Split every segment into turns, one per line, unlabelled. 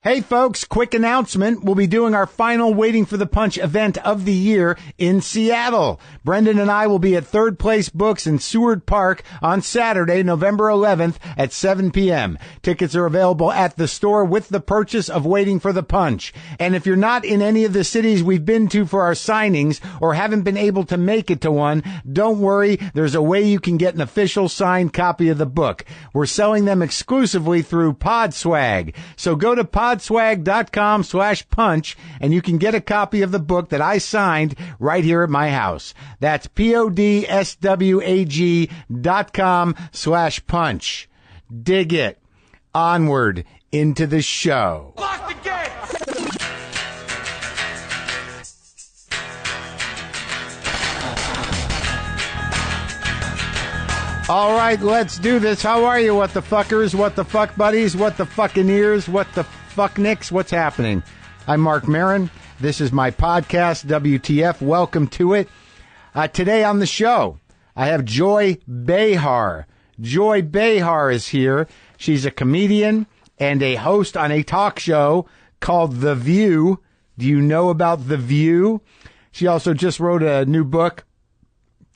Hey folks, quick announcement. We'll be doing our final Waiting for the Punch event of the year in Seattle. Brendan and I will be at Third Place Books in Seward Park on Saturday, November 11th at 7 p.m. Tickets are available at the store with the purchase of Waiting for the Punch. And if you're not in any of the cities we've been to for our signings or haven't been able to make it to one, don't worry. There's a way you can get an official signed copy of the book. We're selling them exclusively through Podswag. So go to podswag.com/punch and you can get a copy of the book that I signed right here at my house. That's podswag.com/punch. Dig it. Onward into the show.
Lock the gate!
All right, let's do this. How are you, what the fuckers, what the fuck buddies, what the fucking ears, what the fuck nicks, what's happening? I'm Marc Maron. This is my podcast, WTF. Welcome to it. Today on the show, I have Joy Behar. Joy Behar is here. She's a comedian and a host on a talk show called The View. Do you know about The View? She also just wrote a new book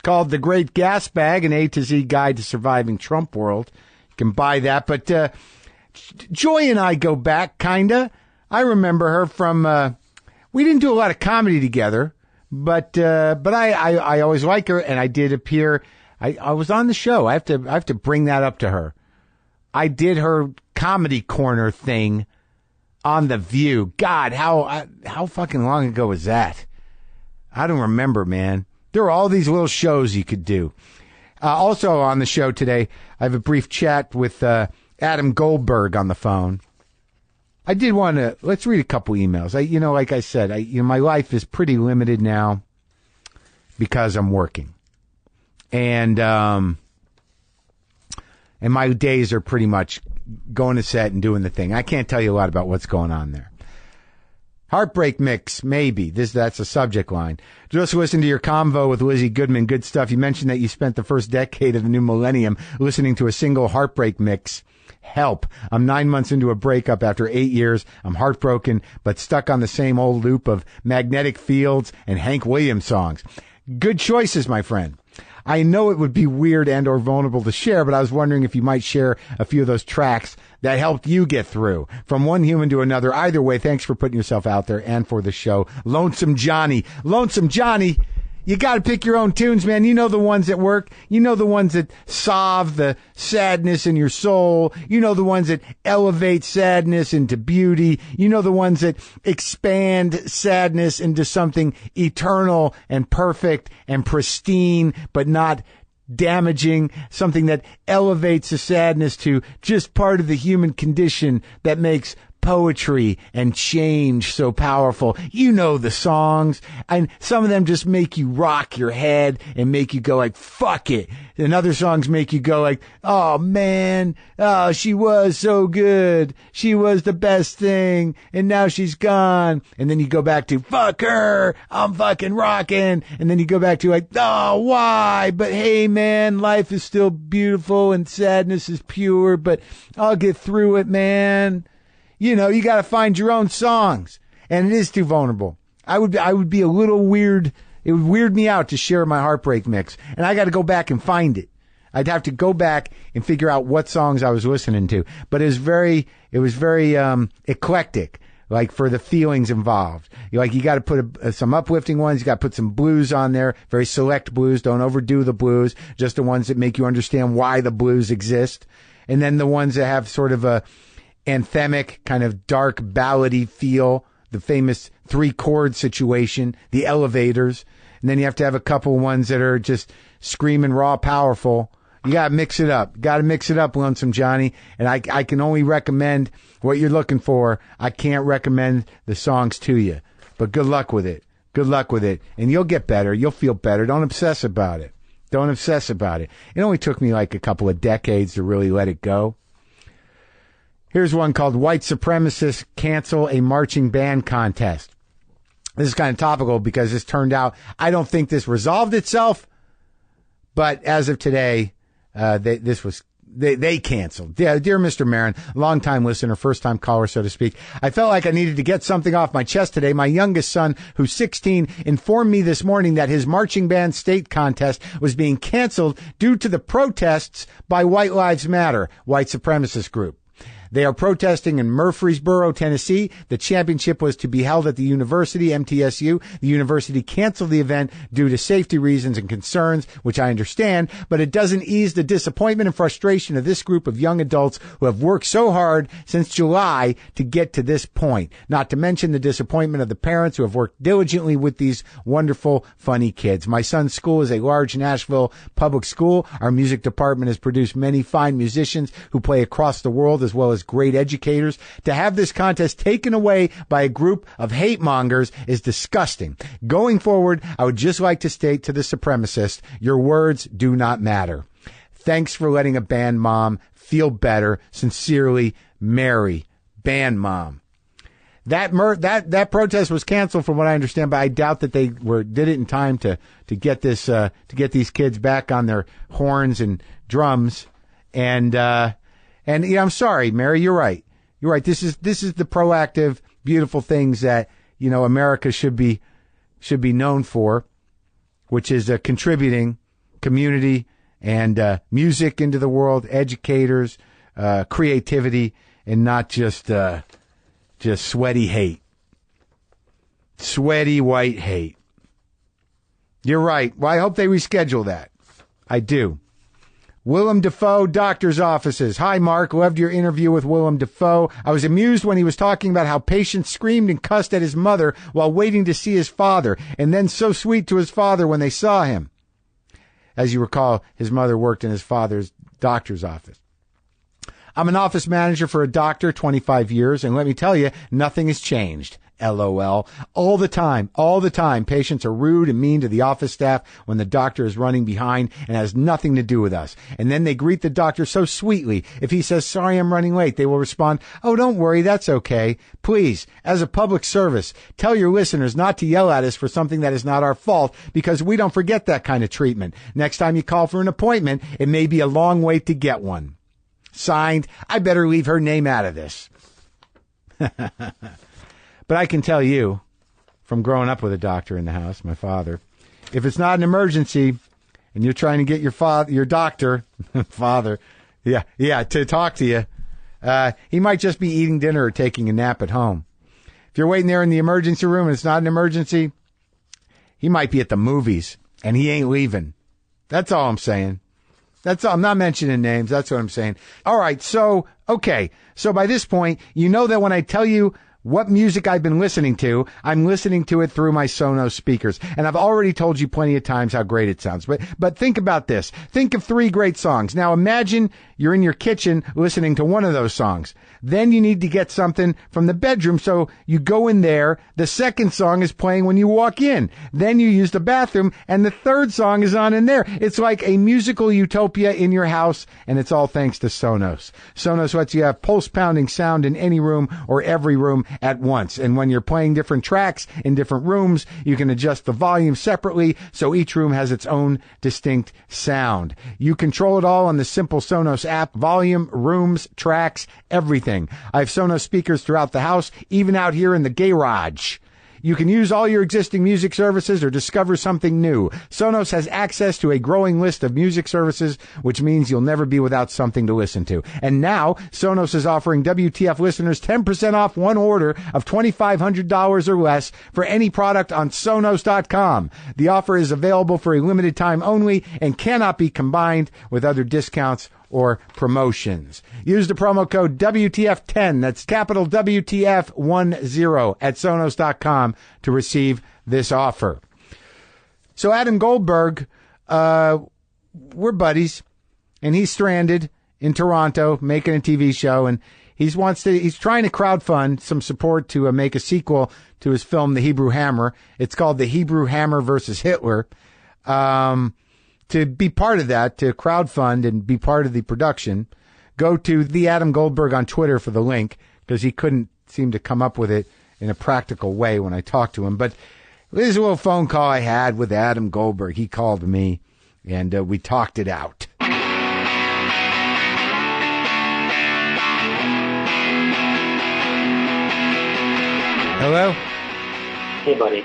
called The Great Gas Bag, an A to Z Guide to Surviving Trump World. You can buy that. But Joy and I go back, kinda. I remember her from, we didn't do a lot of comedy together, but I always like her, and I did appear. I was on the show. I have to bring that up to her. I did her comedy corner thing on The View. God, how fucking long ago was that? I don't remember, man. There are all these little shows you could do. Also on the show today, I have a brief chat with Adam Goldberg on the phone. I did want to, let's read a couple emails. Like I said, my life is pretty limited now because I'm working. And my days are pretty much going to set and doing the thing. I can't tell you a lot about what's going on there. Heartbreak mix, maybe. That's a subject line. Just listen to your convo with Lizzie Goodman. Good stuff. You mentioned that you spent the first decade of the new millennium listening to a single heartbreak mix. Help. I'm 9 months into a breakup after 8 years. I'm heartbroken, but stuck on the same old loop of Magnetic Fields and Hank Williams songs. Good choices, my friend. I know it would be weird and or vulnerable to share, but I was wondering if you might share a few of those tracks that helped you get through from one human to another. Either way, thanks for putting yourself out there and for the show. Lonesome Johnny, you got to pick your own tunes, man. You know the ones that work. You know the ones that solve the sadness in your soul. You know the ones that elevate sadness into beauty. You know the ones that expand sadness into something eternal and perfect and pristine, but not damaging, something that elevates the sadness to just part of the human condition that makes poetry and change so powerful. You know the songs, and some of them just make you rock your head and make you go like, fuck it. And other songs make you go like, oh man, oh, she was so good. She was the best thing. And now she's gone. And then you go back to, fuck her. I'm fucking rocking. And then you go back to like, oh, why? But hey man, life is still beautiful and sadness is pure, but I'll get through it, man. You know, you got to find your own songs, and it is too vulnerable. I would be a little weird. It would weird me out to share my heartbreak mix, and I got to go back and find it. I'd have to go back and figure out what songs I was listening to. But it was very eclectic, like for the feelings involved. You got to put some uplifting ones. You got to put some blues on there, very select blues. Don't overdo the blues, just the ones that make you understand why the blues exist. And then the ones that have sort of a anthemic, kind of dark ballady feel, the famous 3-chord situation, the Elevators. And then you have to have a couple ones that are just screaming raw powerful. You got to mix it up. Got to mix it up, Lonesome Johnny. And I can only recommend what you're looking for. I can't recommend the songs to you. But good luck with it. Good luck with it. And you'll get better. You'll feel better. Don't obsess about it. Don't obsess about it. It only took me like a couple of decades to really let it go. Here's one called White Supremacists Cancel a Marching Band Contest. This is kind of topical because this turned out, I don't think this resolved itself, but as of today, this was They canceled. Yeah, dear Mr. Maron, longtime listener, first-time caller, so to speak. I felt like I needed to get something off my chest today. My youngest son, who's 16, informed me this morning that his marching band state contest was being canceled due to the protests by White Lives Matter, white supremacist group. They are protesting in Murfreesboro, Tennessee. The championship was to be held at the university, MTSU. The university canceled the event due to safety reasons and concerns, which I understand, but it doesn't ease the disappointment and frustration of this group of young adults who have worked so hard since July to get to this point. Not to mention the disappointment of the parents who have worked diligently with these wonderful, funny kids. My son's school is a large Nashville public school. Our music department has produced many fine musicians who play across the world, as well as great educators. To have this contest taken away by a group of hate mongers is disgusting. Going forward, I would just like to state to the supremacists, your words do not matter. Thanks for letting a band mom feel better. Sincerely, Mary, band mom. That protest was canceled from what I understand, but I doubt that they did it in time to get these kids back on their horns and drums. And I'm sorry, Mary, you're right. You're right. This is the proactive, beautiful things that, America should be known for, which is contributing community and music into the world, educators, creativity, and not just sweaty hate. Sweaty white hate. You're right. Well, I hope they reschedule that. I do. Willem Dafoe doctor's offices. Hi, Mark. Loved your interview with Willem Dafoe. I was amused when he was talking about how patients screamed and cussed at his mother while waiting to see his father, and then so sweet to his father when they saw him. As you recall, his mother worked in his father's doctor's office. I'm an office manager for a doctor, 25 years, and let me tell you, nothing has changed. LOL. All the time, patients are rude and mean to the office staff when the doctor is running behind and has nothing to do with us. And then they greet the doctor so sweetly. If he says, sorry, I'm running late, they will respond, oh, don't worry, that's okay. Please, as a public service, tell your listeners not to yell at us for something that is not our fault, because we don't forget that kind of treatment. Next time you call for an appointment, it may be a long wait to get one. Signed, I better leave her name out of this. But I can tell you, from growing up with a doctor in the house, my father, if it's not an emergency and you're trying to get your doctor, to talk to you, he might just be eating dinner or taking a nap at home. If you're waiting there in the emergency room and it's not an emergency, he might be at the movies and he ain't leaving. That's all I'm saying. That's all. I'm not mentioning names. That's what I'm saying. All right. So by this point, you know that when I tell you what music I've been listening to, I'm listening to it through my Sonos speakers. And I've already told you plenty of times how great it sounds. But think about this. Think of 3 great songs. Now imagine you're in your kitchen listening to one of those songs. Then you need to get something from the bedroom. So you go in there. The second song is playing when you walk in. Then you use the bathroom and the third song is on in there. It's like a musical utopia in your house, and it's all thanks to Sonos. Sonos lets you have pulse pounding sound in any room or every room at once. And when you're playing different tracks in different rooms, you can adjust the volume separately so each room has its own distinct sound. You control it all on the simple Sonos app. Volume, rooms, tracks, everything. I have Sonos speakers throughout the house, even out here in the garage. You can use all your existing music services or discover something new. Sonos has access to a growing list of music services, which means you'll never be without something to listen to. And now, Sonos is offering WTF listeners 10% off one order of $2,500 or less for any product on Sonos.com. The offer is available for a limited time only and cannot be combined with other discounts or promotions. Use the promo code WTF10, that's capital WTF10 at Sonos.com to receive this offer. So Adam Goldberg, we're buddies, and he's stranded in Toronto making a TV show, and he's trying to crowdfund some support to make a sequel to his film, The Hebrew Hammer. It's called The Hebrew Hammer versus Hitler. To be part of that, to crowdfund and be part of the production, go to the Adam Goldberg on Twitter for the link, because he couldn't seem to come up with it in a practical way when I talked to him. But this is a little phone call I had with Adam Goldberg. He called me, and we talked it out. Hello?
Hey, buddy.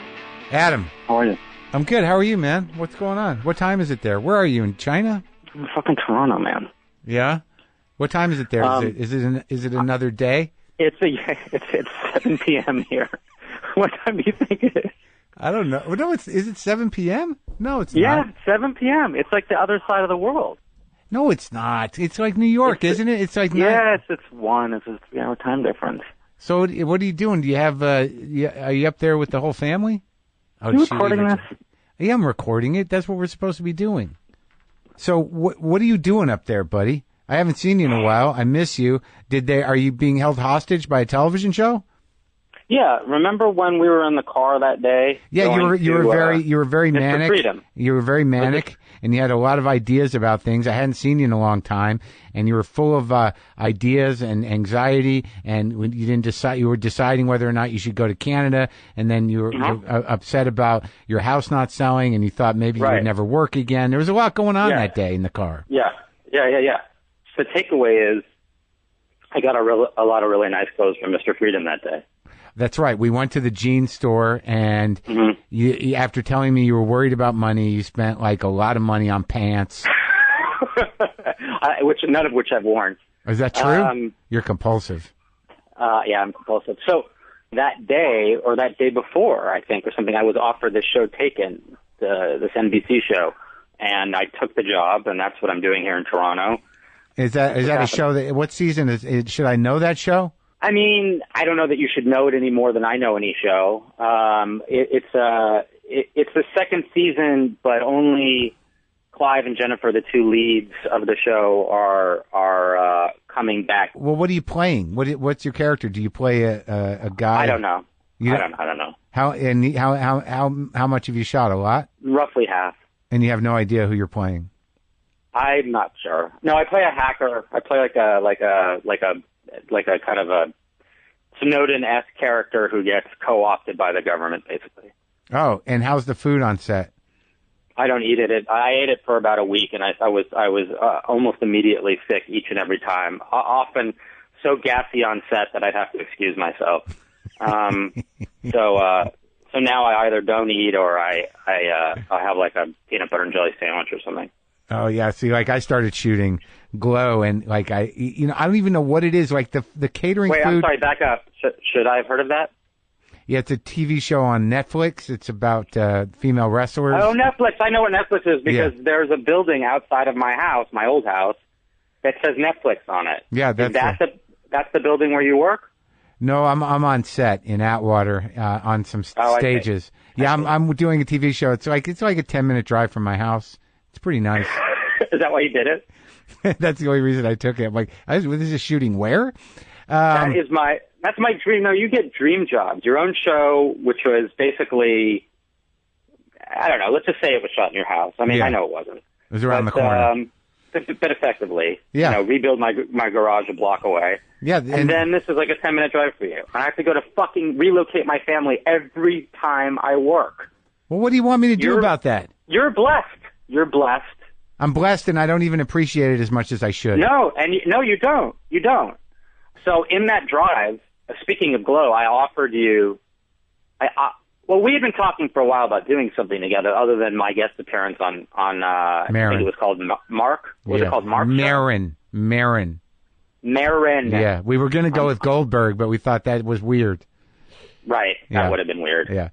Adam.
How are you?
I'm good. How are you, man? What's going on? What time is it there? Where are you, in China?
I'm in fucking Toronto, man.
Yeah? What time is it there? Is it another day?
It's 7 p.m. here. What time do you think it is?
I don't know. No, is it 7 p.m.? No, it's not.
Yeah, 7 p.m. It's like the other side of the world.
No, it's not. It's like New York, isn't it? It's like
yes, it's 1. It's a 3-hour time difference.
So what are you doing? Do you have? Are you up there with the whole family? Oh,
you recording this?
Yeah, I'm recording it. That's what we're supposed to be doing. So what are you doing up there, buddy? I haven't seen you in a while. I miss you. Are you being held hostage by a television show?
Yeah, remember when we were in the car that day?
Yeah, you were very manic.
Freedom.
You were very manic, and you had a lot of ideas about things. I hadn't seen you in a long time, and you were full of ideas and anxiety. And when you didn't decide, you were deciding whether or not you should go to Canada, and then you were upset about your house not selling, and you thought maybe you would never work again. There was a lot going on that day in the car.
Yeah. So the takeaway is, I got a lot of really nice clothes from Mr. Freedom that day.
That's right. We went to the jeans store, and you, after telling me you were worried about money, you spent like a lot of money on pants.
None of which I've worn.
Is that true? You're compulsive.
Yeah, I'm compulsive. So that day, or that day before, I think, or something, I was offered this show Taken, this NBC show, and I took the job, and that's what I'm doing here in Toronto. Is that
a show that? What season is it? Should I know that show?
I mean, I don't know that you should know it any more than I know any show. It's the second season, but only Clive and Jennifer, the two leads of the show, are coming back.
Well, what are you playing? What's your character? Do you play a guy?
I don't know. I don't know.
How much have you shot? A lot?
Roughly half.
And you have no idea who you're playing?
I'm not sure. No, I play a hacker. I play like a kind of a Snowden-esque character who gets co-opted by the government, basically.
Oh, and how's the food on set?
I don't eat it. I ate it for about a week, and I was almost immediately sick each and every time. Often so gassy on set that I'd have to excuse myself. So now I either don't eat or I have like a peanut butter and jelly sandwich or something.
Oh yeah, see, like I started shooting Glow, and like I don't even know what it is. Like the catering food.
Wait, I'm sorry. Back up. Should I have heard of that?
Yeah, it's a TV show on Netflix. It's about female wrestlers.
Oh, Netflix! I know what Netflix is because there's a building outside of my house, my old house, that says Netflix on it.
Yeah,
that's the building where you work.
No, I'm on set in Atwater on some stages. Yeah, I'm doing a TV show. It's like a 10-minute drive from my house. It's pretty nice.
Is that why you did it?
That's the only reason I took it. I'm like, this is shooting where?
That's my dream. No, you get dream jobs. Your own show, which was basically, I don't know, let's just say it was shot in your house. I mean, I know it wasn't.
It was around the corner.
But effectively, rebuild my garage a block away. Yeah. And then this is like a 10-minute drive for you. I have to go to fucking relocate my family every time I work.
Well, what do you want me to do about that?
You're blessed. You're blessed.
I'm blessed, and I don't even appreciate it as much as I should.
No, you don't. You don't. So in that drive, speaking of Glow, I offered you. Well, we had been talking for a while about doing something together, other than my guest appearance on I think it was called Marc. Was it called Marc?
Maron. Yeah, we were going to go with Goldberg, but we thought that was weird.
Right, that would have been weird.
Yeah.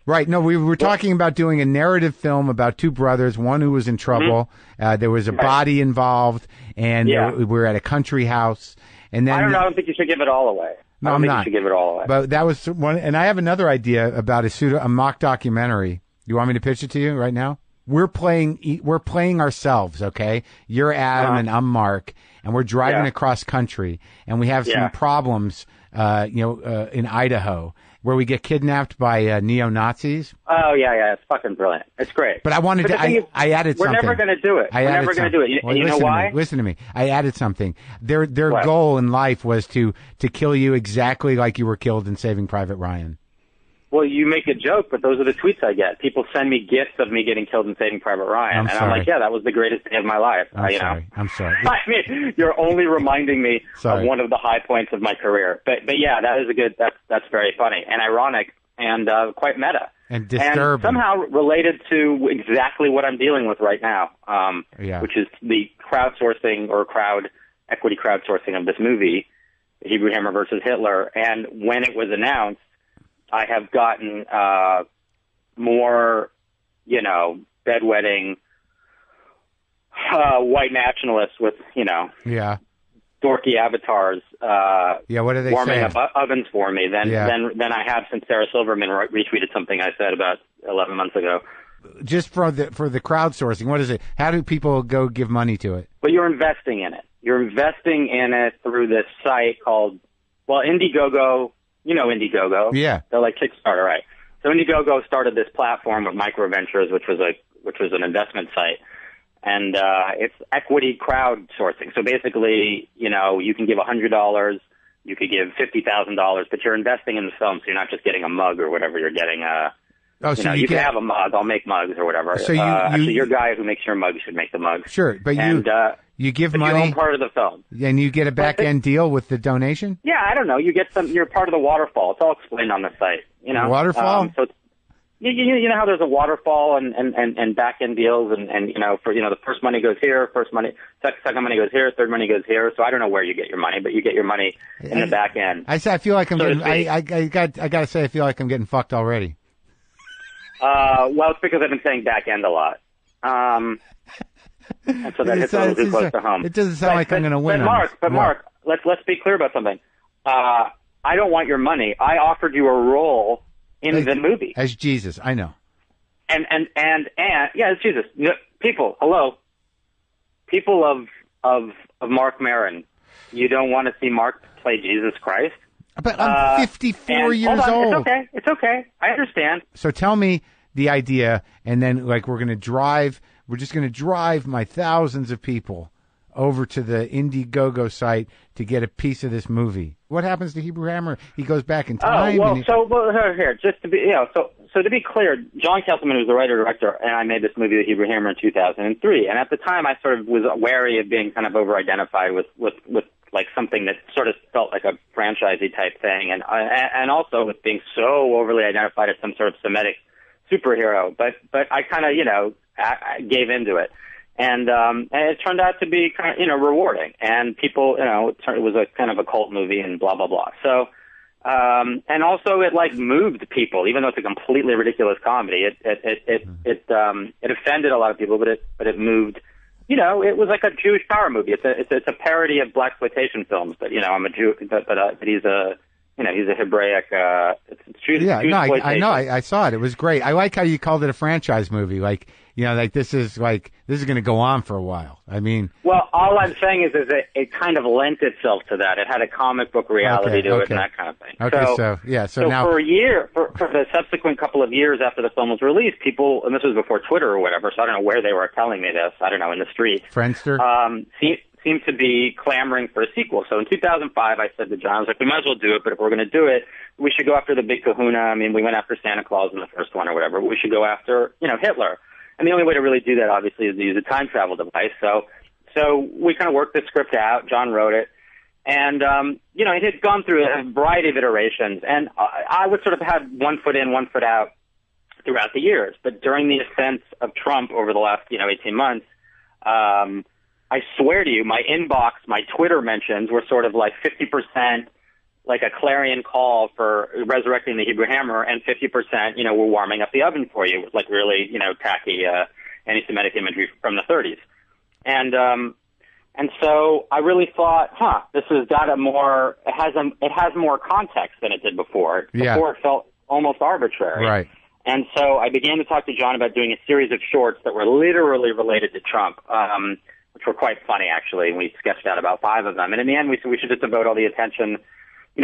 Right. No, we were talking about doing a narrative film about two brothers, one who was in trouble. There was a body involved, and we were at a country house. And then
I don't think you should give it all away.
No,
I'm not.
You
should give it all away.
But that was one, and I have another idea about a mock documentary. You want me to pitch it to you right now? We're playing ourselves, okay? You're Adam and I'm Marc, and we're driving across country, and we have some problems, in Idaho, where we get kidnapped by neo-Nazis.
Oh, yeah, it's fucking brilliant. It's great.
But I wanted to, I added something.
We're never going to do it. We're never going to do it. You know why?
Listen to me. I added something. Their goal in life was to kill you exactly like you were killed in Saving Private Ryan.
Well, you make a joke, but those are the tweets I get. People send me gifs of me getting killed in Saving Private Ryan. I'm like, yeah, that was the greatest day of my life.
I'm sorry.
I mean, you're only reminding me of one of the high points of my career. But yeah, that is that's very funny and ironic and quite meta.
And disturbing.
And somehow related to exactly what I'm dealing with right now, which is the crowdsourcing or equity crowdsourcing of this movie, Hebrew Hammer versus Hitler. And when it was announced, I have gotten more, bedwetting white nationalists with, dorky avatars
what are they
warming
saying?
up ovens for me than I have since Sarah Silverman retweeted something I said about 11 months ago.
Just for the crowdsourcing, what is it? How do people go give money to it?
Well, you're investing in it. You're investing in it through this site called, Indiegogo. You know Indiegogo.
Yeah.
They're like Kickstarter, right? So Indiegogo started this platform with Microventures, which was an investment site. And it's equity crowdsourcing. So basically, you can give $100, you could give $50,000, but you're investing in the film, so you're not just getting a mug or whatever. You're getting you can have a mug. I'll make mugs or whatever.
So
actually, your guy who makes your mugs should make the mugs.
Sure, but you give money.
You own part of the film,
and you get a back end deal with the donation.
Yeah, I don't know. You get you're part of the waterfall. It's all explained on the site.
Waterfall.
So it's, you know how there's a waterfall and back end deals and for the first money goes here, second money goes here, third money goes here. So I don't know where you get your money, but you get your money in the back end.
I feel like I'm getting. I gotta say, I feel like I'm getting fucked already.
Well, it's because I've been saying back end a lot. And so that hits a little too close to home.
It doesn't sound like I'm going to win.
Mark, let's be clear about something. I don't want your money. I offered you a role in the movie
as Jesus. I know.
And yeah, it's Jesus. People, hello. People of Marc Maron, you don't want to see Mark play Jesus Christ?
But I'm 54 years old.
It's okay. I understand.
So tell me the idea, and then we're just going to drive my thousands of people over to the Indiegogo site to get a piece of this movie. What happens to Hebrew Hammer? He goes back in time.
Here, just to be, so to be clear, John Kesselman, who's the writer-director, and I made this movie, The Hebrew Hammer, in 2003. And at the time, I sort of was wary of being kind of over-identified with like something that sort of felt like a franchisey type thing, and also with being so overly identified as some sort of Semitic superhero. But I kind of, I gave into it. And it turned out to be kind of, rewarding. And people, it was a kind of a cult movie and blah, blah, blah. So, and also it moved people, even though it's a completely ridiculous comedy. It offended a lot of people, but it moved. It was like a Jewish power movie. It's a parody of blaxploitation films. But I'm a Jew, but he's a Hebraic. It's Jewish.
Yeah, no, I know. I saw it. It was great. I like how you called it a franchise movie. This is going to go on for a while. I mean,
well, all I'm saying is it kind of lent itself to that. It had a comic book reality to it and that kind of thing.
Okay, so now
for a year, for the subsequent couple of years after the film was released, people, and this was before Twitter or whatever, so I don't know where they were telling me this. I don't know, in the street.
Friendster.
Seemed to be clamoring for a sequel. So in 2005, I said to John, I was like, we might as well do it, but if we're going to do it, we should go after the big kahuna. I mean, we went after Santa Claus in the first one or whatever, but we should go after, Hitler. And the only way to really do that, obviously, is to use a time travel device. So we kind of worked the script out. John wrote it. And, it had gone through a variety of iterations. And I would sort of have one foot in, one foot out throughout the years. But during the ascent of Trump over the last, 18 months, I swear to you, my inbox, my Twitter mentions were sort of like 50% like a clarion call for resurrecting the Hebrew Hammer, and 50%, we're warming up the oven for you, with like really, tacky anti-Semitic imagery from the 30s. And so I really thought, this has got it has more context than it did before.
Yeah.
Before it felt almost arbitrary.
Right.
And so I began to talk to John about doing a series of shorts that were literally related to Trump, which were quite funny, actually. And we sketched out about 5 of them. And in the end, we said we should just devote all the attention,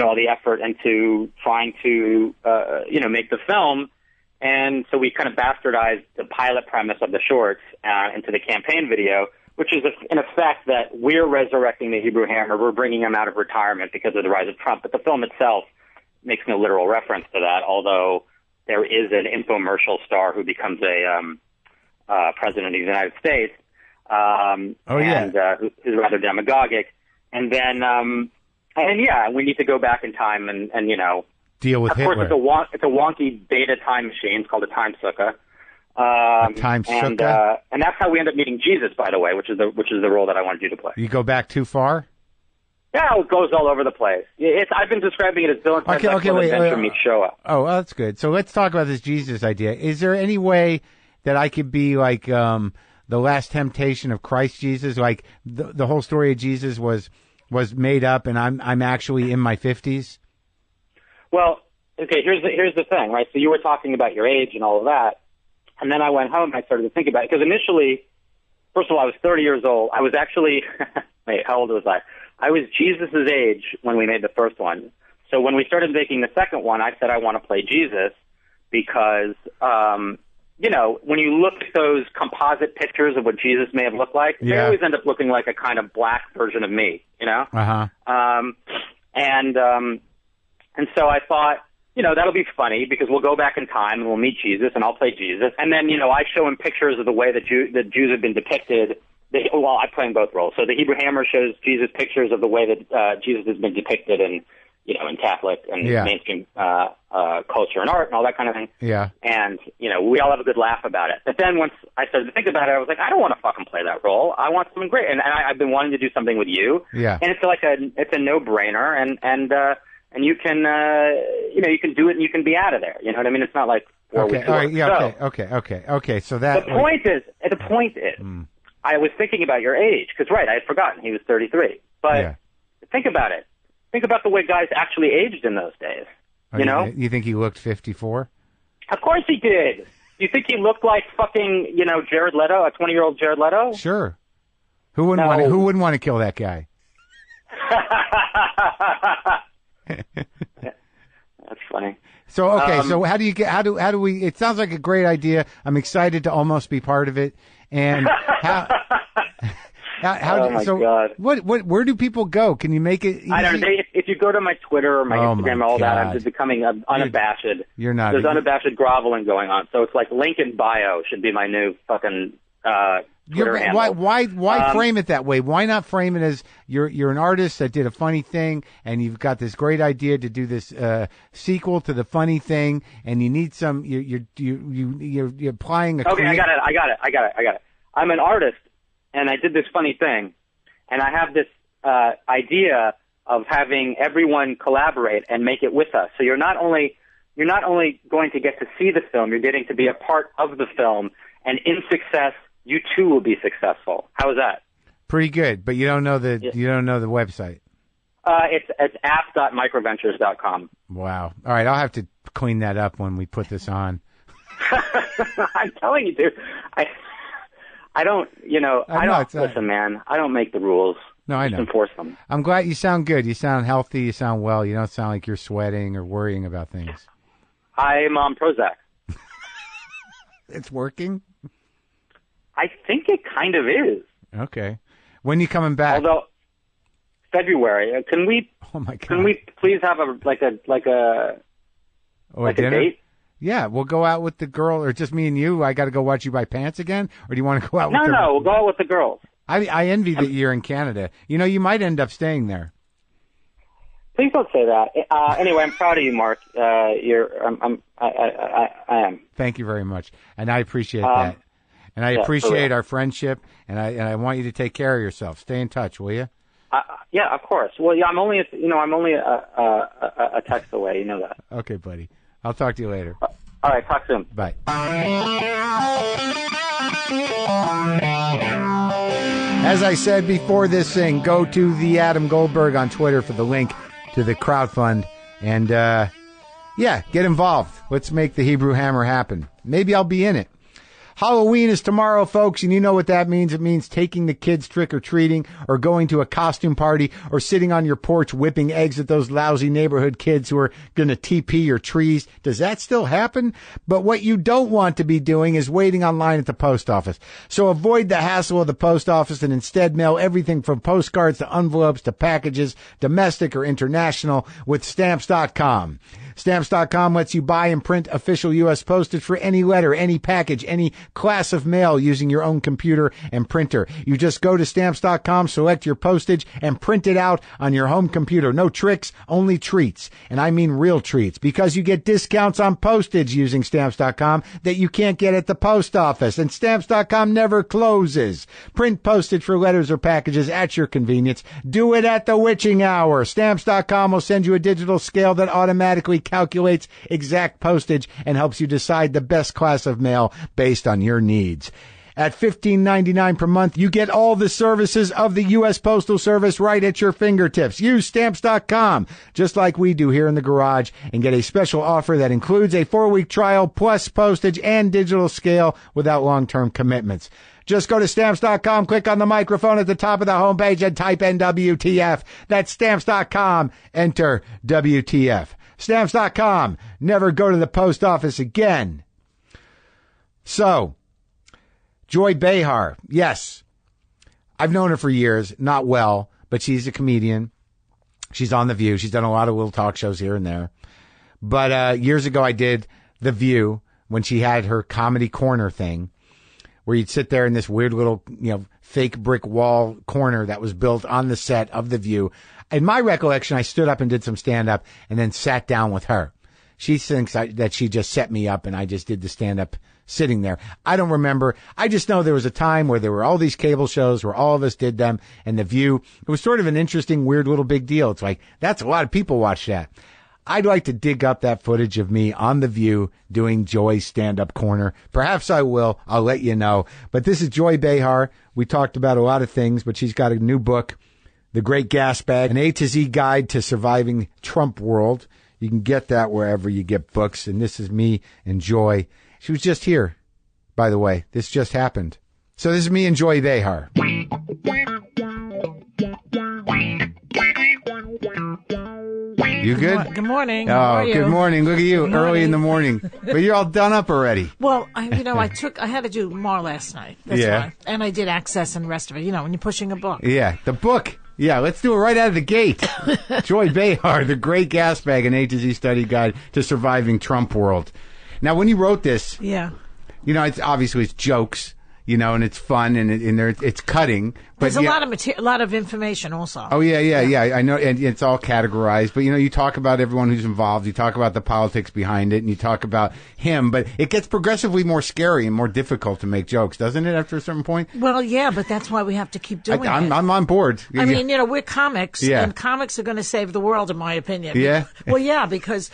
all the effort into trying to, make the film. And so we kind of bastardized the pilot premise of the shorts into the campaign video, which is in effect that we're resurrecting the Hebrew Hammer. We're bringing him out of retirement because of the rise of Trump. But the film itself makes no literal reference to that, although there is an infomercial star who becomes a president of the United States, who's rather demagogic, and then we need to go back in time and
deal with Hitler.
Of course, it's a wonky beta time machine. It's called a time sukkah. And that's how we end up meeting Jesus, by the way, which is the role that I wanted you to play.
You go back too far?
Yeah, it goes all over the place. I've been describing it as Bill and Ted's Adventure meets Showa.
Oh, that's good. So let's talk about this Jesus idea. Is there any way that I could be like the last temptation of Christ Jesus? Like the whole story of Jesus was made up, and I'm actually in my 50s?
Well, okay, here's the thing, right? So you were talking about your age and all of that, and then I went home and I started to think about it, because initially, first of all, I was 30 years old. I was actually, wait, how old was I? I was Jesus' age when we made the first one. So when we started making the second one, I said I want to play Jesus because, when you look at those composite pictures of what Jesus may have looked like, they always end up looking like a kind of black version of me,
Uh-huh.
And so I thought, that'll be funny because we'll go back in time and we'll meet Jesus and I'll play Jesus. And then, I show him pictures of the way that Jews have been depicted. I'm playing both roles. So the Hebrew Hammer shows Jesus pictures of the way that Jesus has been depicted in Catholic and mainstream culture and art and all that kind of thing.
Yeah.
And, we all have a good laugh about it. But then once I started to think about it, I was like, I don't want to fucking play that role. I want something great. And I've been wanting to do something with you.
Yeah.
And it's a no-brainer. And you can, you can do it and you can be out of there. You know what I mean? It's not like 4 weeks.
All right. Yeah. Okay. So that.
The point is, I was thinking about your age because, right, I had forgotten he was 33. But think about it. Think about the way guys actually aged in those days.
You think he looked 54?
Of course he did. You think he looked like fucking, Jared Leto, a 20-year-old Jared Leto?
Sure. Who wouldn't want to kill that guy?
That's funny.
So okay, so how do we? It sounds like a great idea. I'm excited to almost be part of it. And how?
God!
Where do people go? Can you make it easy?
I don't know. If you go to my Twitter or my Instagram, all that, I'm just becoming unabashed.
You're not.
There's unabashed groveling going on. So it's like link in bio should be my new fucking. Twitter handle.
Why frame it that way? Why not frame it as you're an artist that did a funny thing and you've got this great idea to do this sequel to the funny thing and you need some you're applying a
Okay, I got it. I'm an artist and I did this funny thing and I have this idea of having everyone collaborate and make it with us. So you're not only going to get to see the film, you're getting to be a part of the film, and in success you too will be successful. How is that?
Pretty good, but you don't know the website.
It's app.microventures.com.
Wow. All right, I'll have to clean that up when we put this on.
I'm telling you, dude. I don't. Listen, man. I don't make the rules.
No, I know.
Just enforce them.
I'm glad you sound good. You sound healthy. You sound well. You don't sound like you're sweating or worrying about things.
I'm on Prozac.
It's working?
I think it kind of is.
Okay. When are you coming back?
Although February. Can we? Oh my God. Can we please have a date?
Yeah, we'll go out with the girl, or just me and you. I got to go watch you buy pants again, or do you want to go out?
No, we'll go out with the girls.
I envy that you're in Canada. You might end up staying there.
Please don't say that. Anyway, I'm proud of you, Mark. I am.
Thank you very much, and I appreciate that. And I appreciate our friendship, and I want you to take care of yourself. Stay in touch, will you?
Yeah, of course. Well, yeah, I'm only a text away. You know that.
Okay, buddy. I'll talk to you later.
All right, talk soon.
Bye. As I said before this thing, go to the Adam Goldberg on Twitter for the link to the crowdfund, and get involved. Let's make the Hebrew Hammer happen. Maybe I'll be in it. Halloween is tomorrow, folks, and you know what that means. It means taking the kids trick-or-treating or going to a costume party or sitting on your porch whipping eggs at those lousy neighborhood kids who are going to TP your trees. Does that still happen? But what you don't want to be doing is waiting online at the post office. So avoid the hassle of the post office and instead mail everything from postcards to envelopes to packages, domestic or international, with Stamps.com. Stamps.com lets you buy and print official U.S. postage for any letter, any package, any class of mail using your own computer and printer. You just go to Stamps.com, select your postage, and print it out on your home computer. No tricks, only treats. And I mean real treats, because you get discounts on postage using Stamps.com that you can't get at the post office. And Stamps.com never closes. Print postage for letters or packages at your convenience. Do it at the witching hour. Stamps.com will send you a digital scale that automatically calculates exact postage and helps you decide the best class of mail based on your needs. At $15.99 per month, you get all the services of the U.S. Postal Service right at your fingertips. Use Stamps.com, just like we do here in the garage, and get a special offer that includes a 4-week trial plus postage and digital scale without long-term commitments. Just go to Stamps.com, click on the microphone at the top of the homepage, and type in WTF. That's Stamps.com. Enter WTF. Stamps.com. Never go to the post office again. So, Joy Behar. Yes. I've known her for years. Not well, but she's a comedian. She's on The View. She's done a lot of little talk shows here and there. But years ago, I did The View when she had her comedy corner thing, where you'd sit there in this weird little, fake brick wall corner that was built on the set of The View. In my recollection, I stood up and did some stand-up and then sat down with her. She thinks that she just set me up and I just did the stand-up sitting there. I don't remember. I just know there was a time where there were all these cable shows where all of us did them, and The View, it was sort of an interesting, weird little big deal. It's like, that's a lot of people watch that. I'd like to dig up that footage of me on The View doing Joy's stand-up corner. Perhaps I will. I'll let you know. But this is Joy Behar. We talked about a lot of things, but she's got a new book, The Great Gas Bag, an A to Z Guide to Surviving Trump World. You can get that wherever you get books. And this is me and Joy. She was just here, by the way. This just happened. So this is me and Joy Behar. You good?
Good morning. How are you?
Good morning. Look at you, early in the morning. But you're all done up already.
Well, I had to do more last night. That's why. And I did Access and the rest of it, when you're pushing a book.
Yeah, the book. Yeah, let's do it right out of the gate. Joy Behar, The Great Gas Bag, an A to Z Study Guide to Surviving Trump World. Now, when you wrote this, it's obviously it's jokes, and it's fun and it's cutting. But
there's a lot of information also.
Oh, yeah. I know. And it's all categorized. But, you talk about everyone who's involved. You talk about the politics behind it, and you talk about him. But it gets progressively more scary and more difficult to make jokes, doesn't it, after a certain point?
Well, yeah, but that's why we have to keep doing it.
I'm on board.
I mean, we're comics, and comics are going to save the world, in my opinion.
Yeah?
Well, yeah, because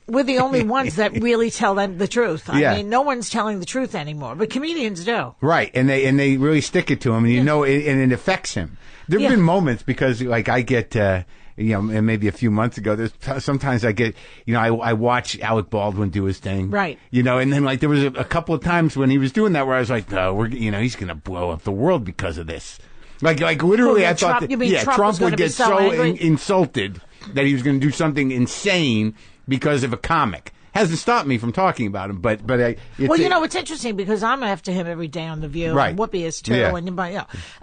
we're the only ones that really tell them the truth. I mean, no one's telling the truth anymore, but comedians do.
Right, and they really stick it to him, and and it affects him. There have been moments because, like, I get, and maybe a few months ago, sometimes I get, I watch Alec Baldwin do his thing,
right?
And then there was a couple of times when he was doing that where I was like, no, he's going to blow up the world because of this. Like literally, I thought Trump would get so insulted that he was going to do something insane because of a comic. Hasn't stopped me from talking about him, but
it's interesting because I'm after him every day on The View.
Right.
And Whoopi is too,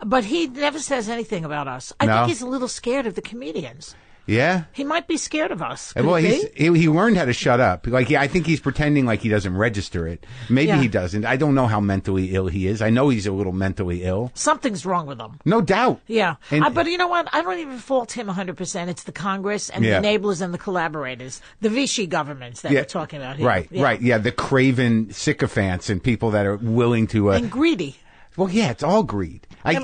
but he never says anything about us. I think he's a little scared of the comedians.
Yeah,
he might be scared of us.
Well, he learned how to shut up. I think he's pretending like he doesn't register it. Maybe he doesn't. I don't know how mentally ill he is. I know he's a little mentally ill.
Something's wrong with him.
No doubt.
Yeah, but you know what? I don't even fault him 100%. It's the Congress and the enablers and the collaborators, the Vichy governments that we're talking about here.
Right, right. Yeah, the craven sycophants and people that are willing to
and greedy.
Well, yeah, it's all greed. I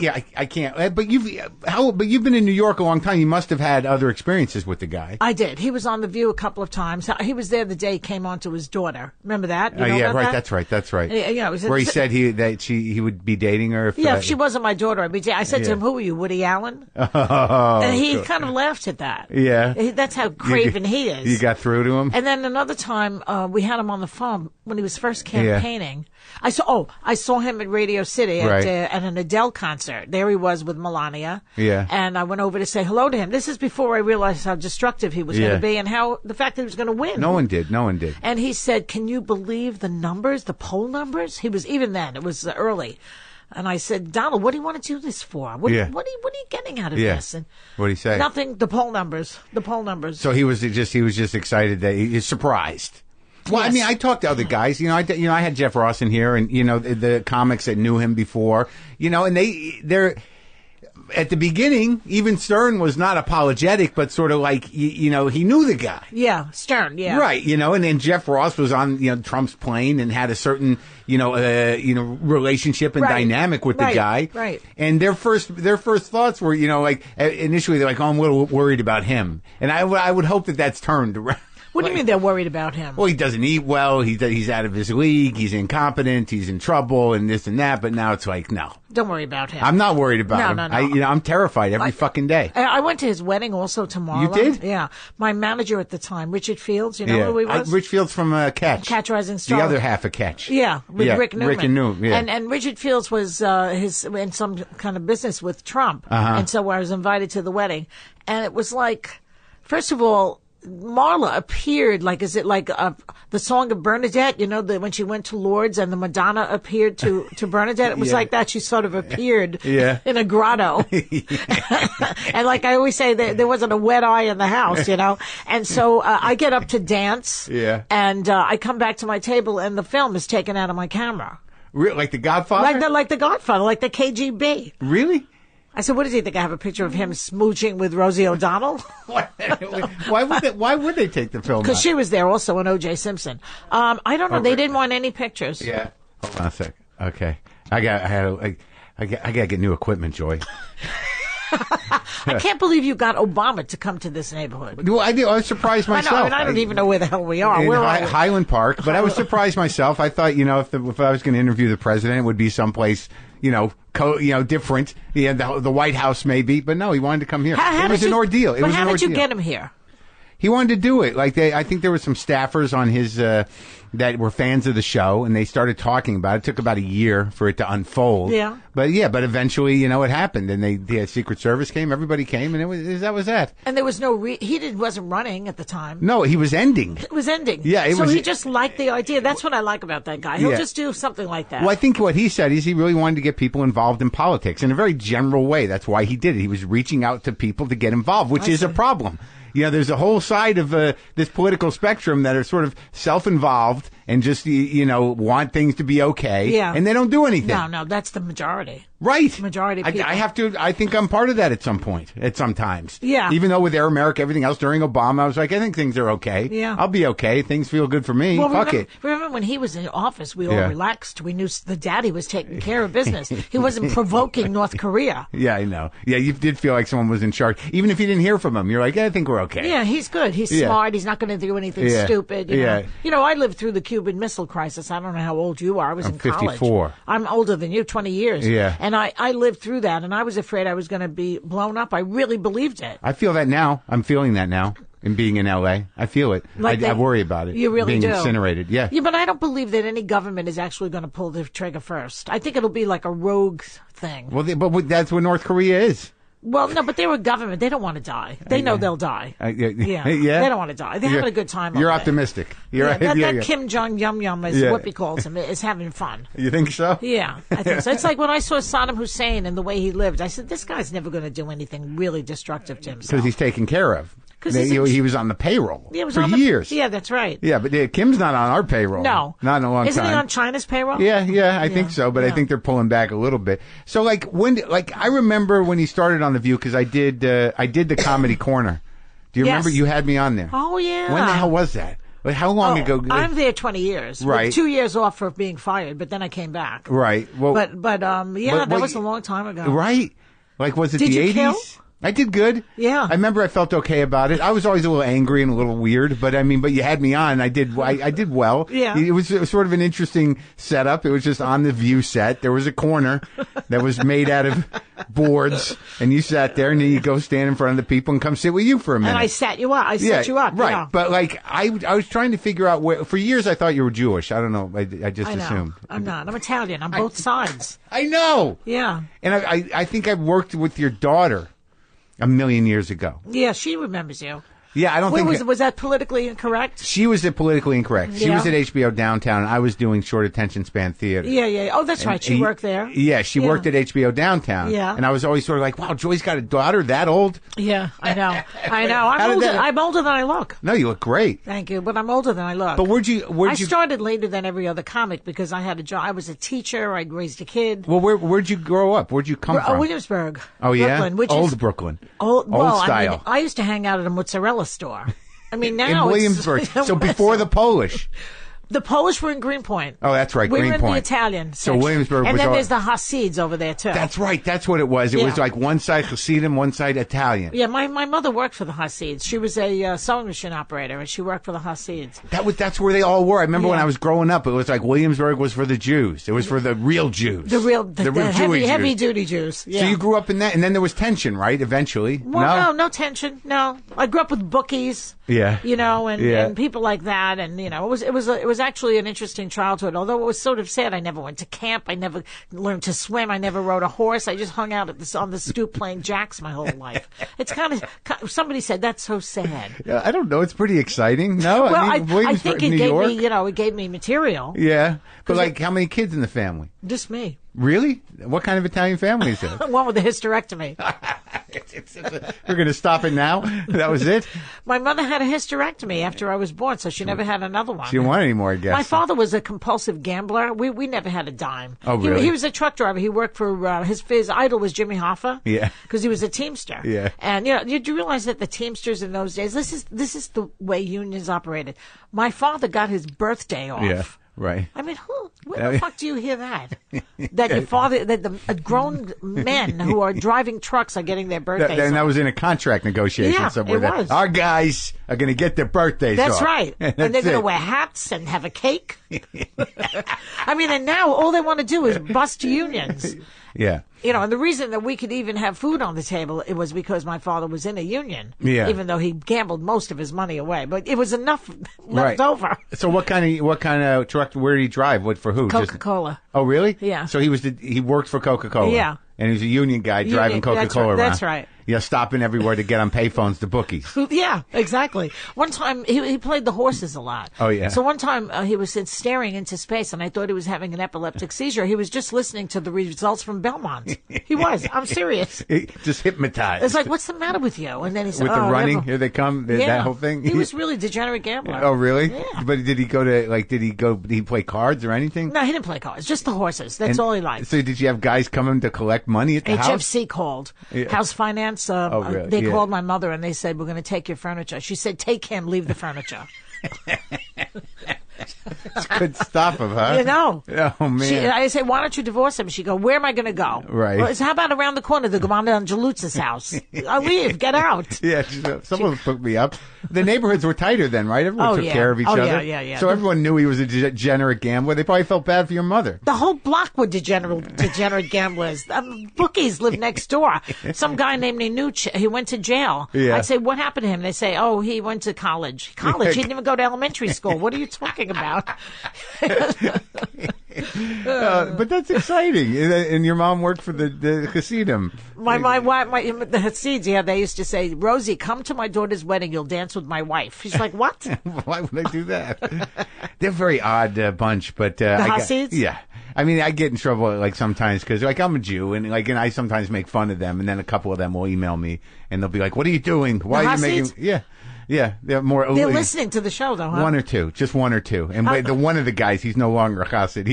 can't. But you've been in New York a long time. You must have had other experiences with the guy.
I did. He was on The View a couple of times. He was there the day he came on to his daughter. Remember that? You know about
right.
That?
That's right. Where he said he would be dating her.
If she wasn't my daughter, I'd be. I said to him, "Who are you, Woody Allen?" And he kind of laughed at that.
Yeah,
that's how craven he is.
You got through to him.
And then another time, we had him on the phone when he was first campaigning. I saw him at Radio City at an Adele concert. There he was with Melania.
Yeah.
And I went over to say hello to him. This is before I realized how destructive he was going to be and how the fact that he was going to win.
No one did.
And he said, "Can you believe the numbers, the poll numbers?" He was, even then, it was early. And I said, Donald, what do you want to do this for? What are you getting out of this? And
what did he say?
Nothing. The poll numbers. So
he was just excited that he's surprised. Well,
yes.
I mean, I talked to other guys. I had Jeff Ross in here, and the comics that knew him before. And they're at the beginning. Even Stern was not apologetic, but sort of like he knew the guy.
Yeah, Stern. Yeah,
right. And then Jeff Ross was on Trump's plane and had a certain relationship and dynamic with the guy.
Right.
And their first thoughts were initially they're like, oh, I'm a little worried about him, and I would hope that that's turned around.
What do you mean they're worried about him?
Well, he doesn't eat well. He's out of his league. He's incompetent. He's in trouble and this and that. But now it's like, no.
Don't worry about him.
I'm not worried about him.
No.
I'm terrified every fucking day.
I went to his wedding also tomorrow.
You did?
Yeah. My manager at the time, Richard Fields, who he was?
Rich Fields from Catch.
Catch Rising Star.
The other half of Catch.
Yeah, with Rick Newman.
Rick and Newman, yeah.
And Richard Fields was in some kind of business with Trump.
Uh-huh.
And so I was invited to the wedding. And it was like, first of all, Marla appeared is it like the song of Bernadette, when she went to Lourdes and the Madonna appeared to Bernadette? It was like that. She sort of appeared in a grotto. And like I always say, there wasn't a wet eye in the house, And so I get up to dance and I come back to my table and the film is taken out of my camera.
Really? Like The Godfather?
Like the Godfather, like the KGB.
Really?
I said, what does he think? I have a picture of him smooching with Rosie O'Donnell?
Why would they take the film?
Because she was there also, and O.J. Simpson. I don't know. They didn't want any pictures.
Yeah. Hold on a sec. Okay. I got to get new equipment, Joy.
I can't believe you got Obama to come to this neighborhood.
Well, I was surprised myself.
I don't even know where the hell we are.
In
Where are we?
Highland Park, but I was surprised myself. I thought, if I was going to interview the president, it would be someplace, different. Yeah, the White House maybe, but no, he wanted to come here. It was an ordeal.
But how did you get him here?
He wanted to do it. I think there were some staffers on his that were fans of the show, and they started talking about it. It took about a year for it to unfold.
Yeah.
But eventually, it happened, and the Secret Service came, everybody came, and that was that.
And there was no he wasn't running at the time.
No, he was ending.
It was ending.
Yeah,
he just liked the idea. That's what I like about that guy. He'll just do something like that.
Well, I think what he said is he really wanted to get people involved in politics in a very general way. That's why he did it. He was reaching out to people to get involved, which is a problem. There's a whole side of this political spectrum that are sort of self-involved and just, want things to be okay.
Yeah.
And they don't do anything.
No, that's the majority.
Right.
Majority of people.
I think I'm part of that at some point, sometimes.
Yeah.
Even though with Air America, everything else during Obama, I was like, I think things are okay.
Yeah.
I'll be okay. Things feel good for me. Fuck it.
Remember when he was in office, we all relaxed. We knew the daddy was taking care of business. He wasn't provoking North Korea.
Yeah, I know. Yeah, you did feel like someone was in charge. Even if you didn't hear from him, you're like, I think we're okay.
Yeah, he's good. He's smart. He's not going to do anything stupid. I lived through the Cuban Missile Crisis. I don't know how old you are. I was in college.
54.
I'm older than you, 20 years.
Yeah.
And I lived through that, and I was afraid I was going to be blown up. I really believed it.
I feel that now. I'm feeling that now. In being in L.A., I feel it. I worry about it.
You really
being
do.
Incinerated. Yeah.
Yeah, but I don't believe that any government is actually going to pull the trigger first. I think it'll be like a rogue thing.
Well, but that's what North Korea is.
Well, no, but they're a government. They don't want to die. They know they'll die.
Yeah.
They don't want to die. They're having a good time.
You're optimistic. That
Kim Jong Yum Yum, as Whoopi calls him, is having fun.
You think so?
Yeah, I think so. It's like when I saw Saddam Hussein and the way he lived, I said, this guy's never going to do anything really destructive to himself.
Because he's taken care of. He was on the payroll for years.
Yeah, that's right.
Yeah, but Kim's not on our payroll.
No.
Not in a long time.
Isn't he on China's payroll?
Yeah, I think so, but I think they're pulling back a little bit. So, I remember when he started on The View, because I did the Comedy Corner. Do you remember? You had me on there.
Oh, yeah.
When the hell was that? How long ago?
I'm there 20 years.
Right.
With 2 years off for being fired, but then I came back.
Right. Well,
that was a long time ago.
Right. Was it
did
the
you
80s?
Kill?
I did good.
Yeah.
I remember I felt okay about it. I was always a little angry and a little weird, but you had me on. I did well.
Yeah.
It was sort of an interesting setup. It was just on the View set. There was a corner that was made out of boards, and you sat there, and then you go stand in front of the people and come sit with you for a minute.
And I set you up. Set you up.
Right.
Yeah.
But I was trying to figure out where, for years I thought you were Jewish. I don't know. I just assumed.
I'm not. I'm Italian. I'm both sides.
I know.
Yeah.
And I think I worked with your daughter a million years ago.
Yeah, she remembers you.
Yeah, I don't think...
Was that politically incorrect?
She was politically incorrect. She
Yeah.
was at HBO Downtown, and I was doing short attention span theater.
Yeah. Oh, that's right. She worked there.
Yeah, she worked at HBO Downtown.
Yeah.
And I was always sort of like, wow, Joy's got a daughter that old?
Yeah, I know. I'm older than I look.
No, you look great.
Thank you, but I'm older than I look.
But
I started later than every other comic because I had a job. I was a teacher. I raised a kid.
Well, where'd you grow up? Where'd you come from?
Williamsburg.
Oh, yeah?
Brooklyn, which
Old
is
Brooklyn.
old
style.
I used to hang out at a mozzarella store. I mean, now
in Williamsburg. So before the Polish.
The Polish were in Greenpoint.
Oh, that's right,
we
Greenpoint.
were in the Italian section.
So Williamsburg
and
was
then there's the Hasids over there, too.
That's right. That's what it was. It was like one side Hasidim, one side Italian.
Yeah, my mother worked for the Hasids. She was a sewing machine operator, and she worked for the Hasids.
That's where they all were. I remember when I was growing up, it was like Williamsburg was for the Jews. It was for the real Jews.
The real
Jewish
heavy
Jews.
duty Jews. Yeah.
So you grew up in that, and then there was tension, right? Eventually.
Well, no tension. No, I grew up with bookies.
Yeah.
And people like that, and it was actually an interesting childhood. Although it was sort of sad, I never went to camp. I never learned to swim. I never rode a horse. I just hung out on the stoop playing jacks my whole life. It's kind of somebody said that's so sad.
Yeah, I don't know. It's pretty exciting. No,
well,
I mean,
I think it
New
gave
York.
me, it gave me material.
Yeah, but like, how many kids in the family?
Just me.
Really? What kind of Italian family is that?
One with a hysterectomy.
We're going to stop it now? That was it?
My mother had a hysterectomy after I was born, so she never had another one.
She didn't want any more, I guess.
My father was a compulsive gambler. We never had a dime.
Oh, really?
He was a truck driver. He worked for, his idol was Jimmy Hoffa.
Yeah.
Because he was a Teamster.
Yeah.
And, did you realize that the Teamsters in those days, this is the way unions operated. My father got his birthday off.
Yeah. Right.
I mean, where the fuck do you hear that? That your father, that the grown men who are driving trucks are getting their birthdays off.
And that was in a contract negotiation somewhere.
It was.
Our guys are going to get their birthdays off.
That's right. And they're going to wear hats and have a cake. I mean, and now all they want to do is bust unions.
Yeah.
And the reason that we could even have food on the table, it was because my father was in a union.
Yeah.
Even though he gambled most of his money away, but it was enough left over.
So what kind of truck? Where did he drive? What for? Who?
Coca-Cola.
Oh, really?
Yeah.
So he worked for Coca-Cola.
Yeah.
And he was a union guy driving Coca-Cola around.
That's right.
Yeah, stopping everywhere to get on payphones to bookies.
Yeah, exactly. One time, he played the horses a lot.
Oh, yeah.
So one time, he was staring into space, and I thought he was having an epileptic seizure. He was just listening to the results from Belmont. He was. I'm serious.
Just hypnotized.
It's like, what's the matter with you? And then he said,
with the running, here they come, that whole thing?
He was really a degenerate gambler.
Oh, really?
Yeah.
But did he play cards or anything?
No, he didn't play cards. Just the horses. That's all he liked.
So did you have guys coming to collect money at the house?
HFC called. House Finance.
Really?
They called my mother and they said, we're going to take your furniture. She said, take him, leave the furniture.
It's good stuff of her. Oh, man.
I say, why don't you divorce him? She go, where am I going to go?
Right.
Well, how about around the corner, the Gamanda Angelutz's house? I'll leave. Get out.
Yeah, someone put me up. The neighborhoods were tighter then, right? Everyone took care of each other.
Yeah.
So everyone knew he was a degenerate gambler. They probably felt bad for your mother.
The whole block were degenerate gamblers. Bookies lived next door. Some guy named Nanuch, he went to jail.
Yeah.
I'd say, what happened to him? They say, oh, he went to college. College? He didn't even go to elementary school. What are you talking about?
But that's exciting. And your mom worked for the Hasidim.
The Hasids, they used to say, Rosie, come to my daughter's wedding. You'll dance with my wife. She's like, what?
Why would I do that? They're a very odd bunch, but
the Hasids?
Yeah. I mean, I get in trouble like sometimes because I'm a Jew and I sometimes make fun of them, and then a couple of them will email me and they'll be like, "What are you doing? Why are you making?" Yeah, they're more.
They're listening to the show, though, huh?
One or two, just one or two. And one of the guys, he's no longer a Hasid.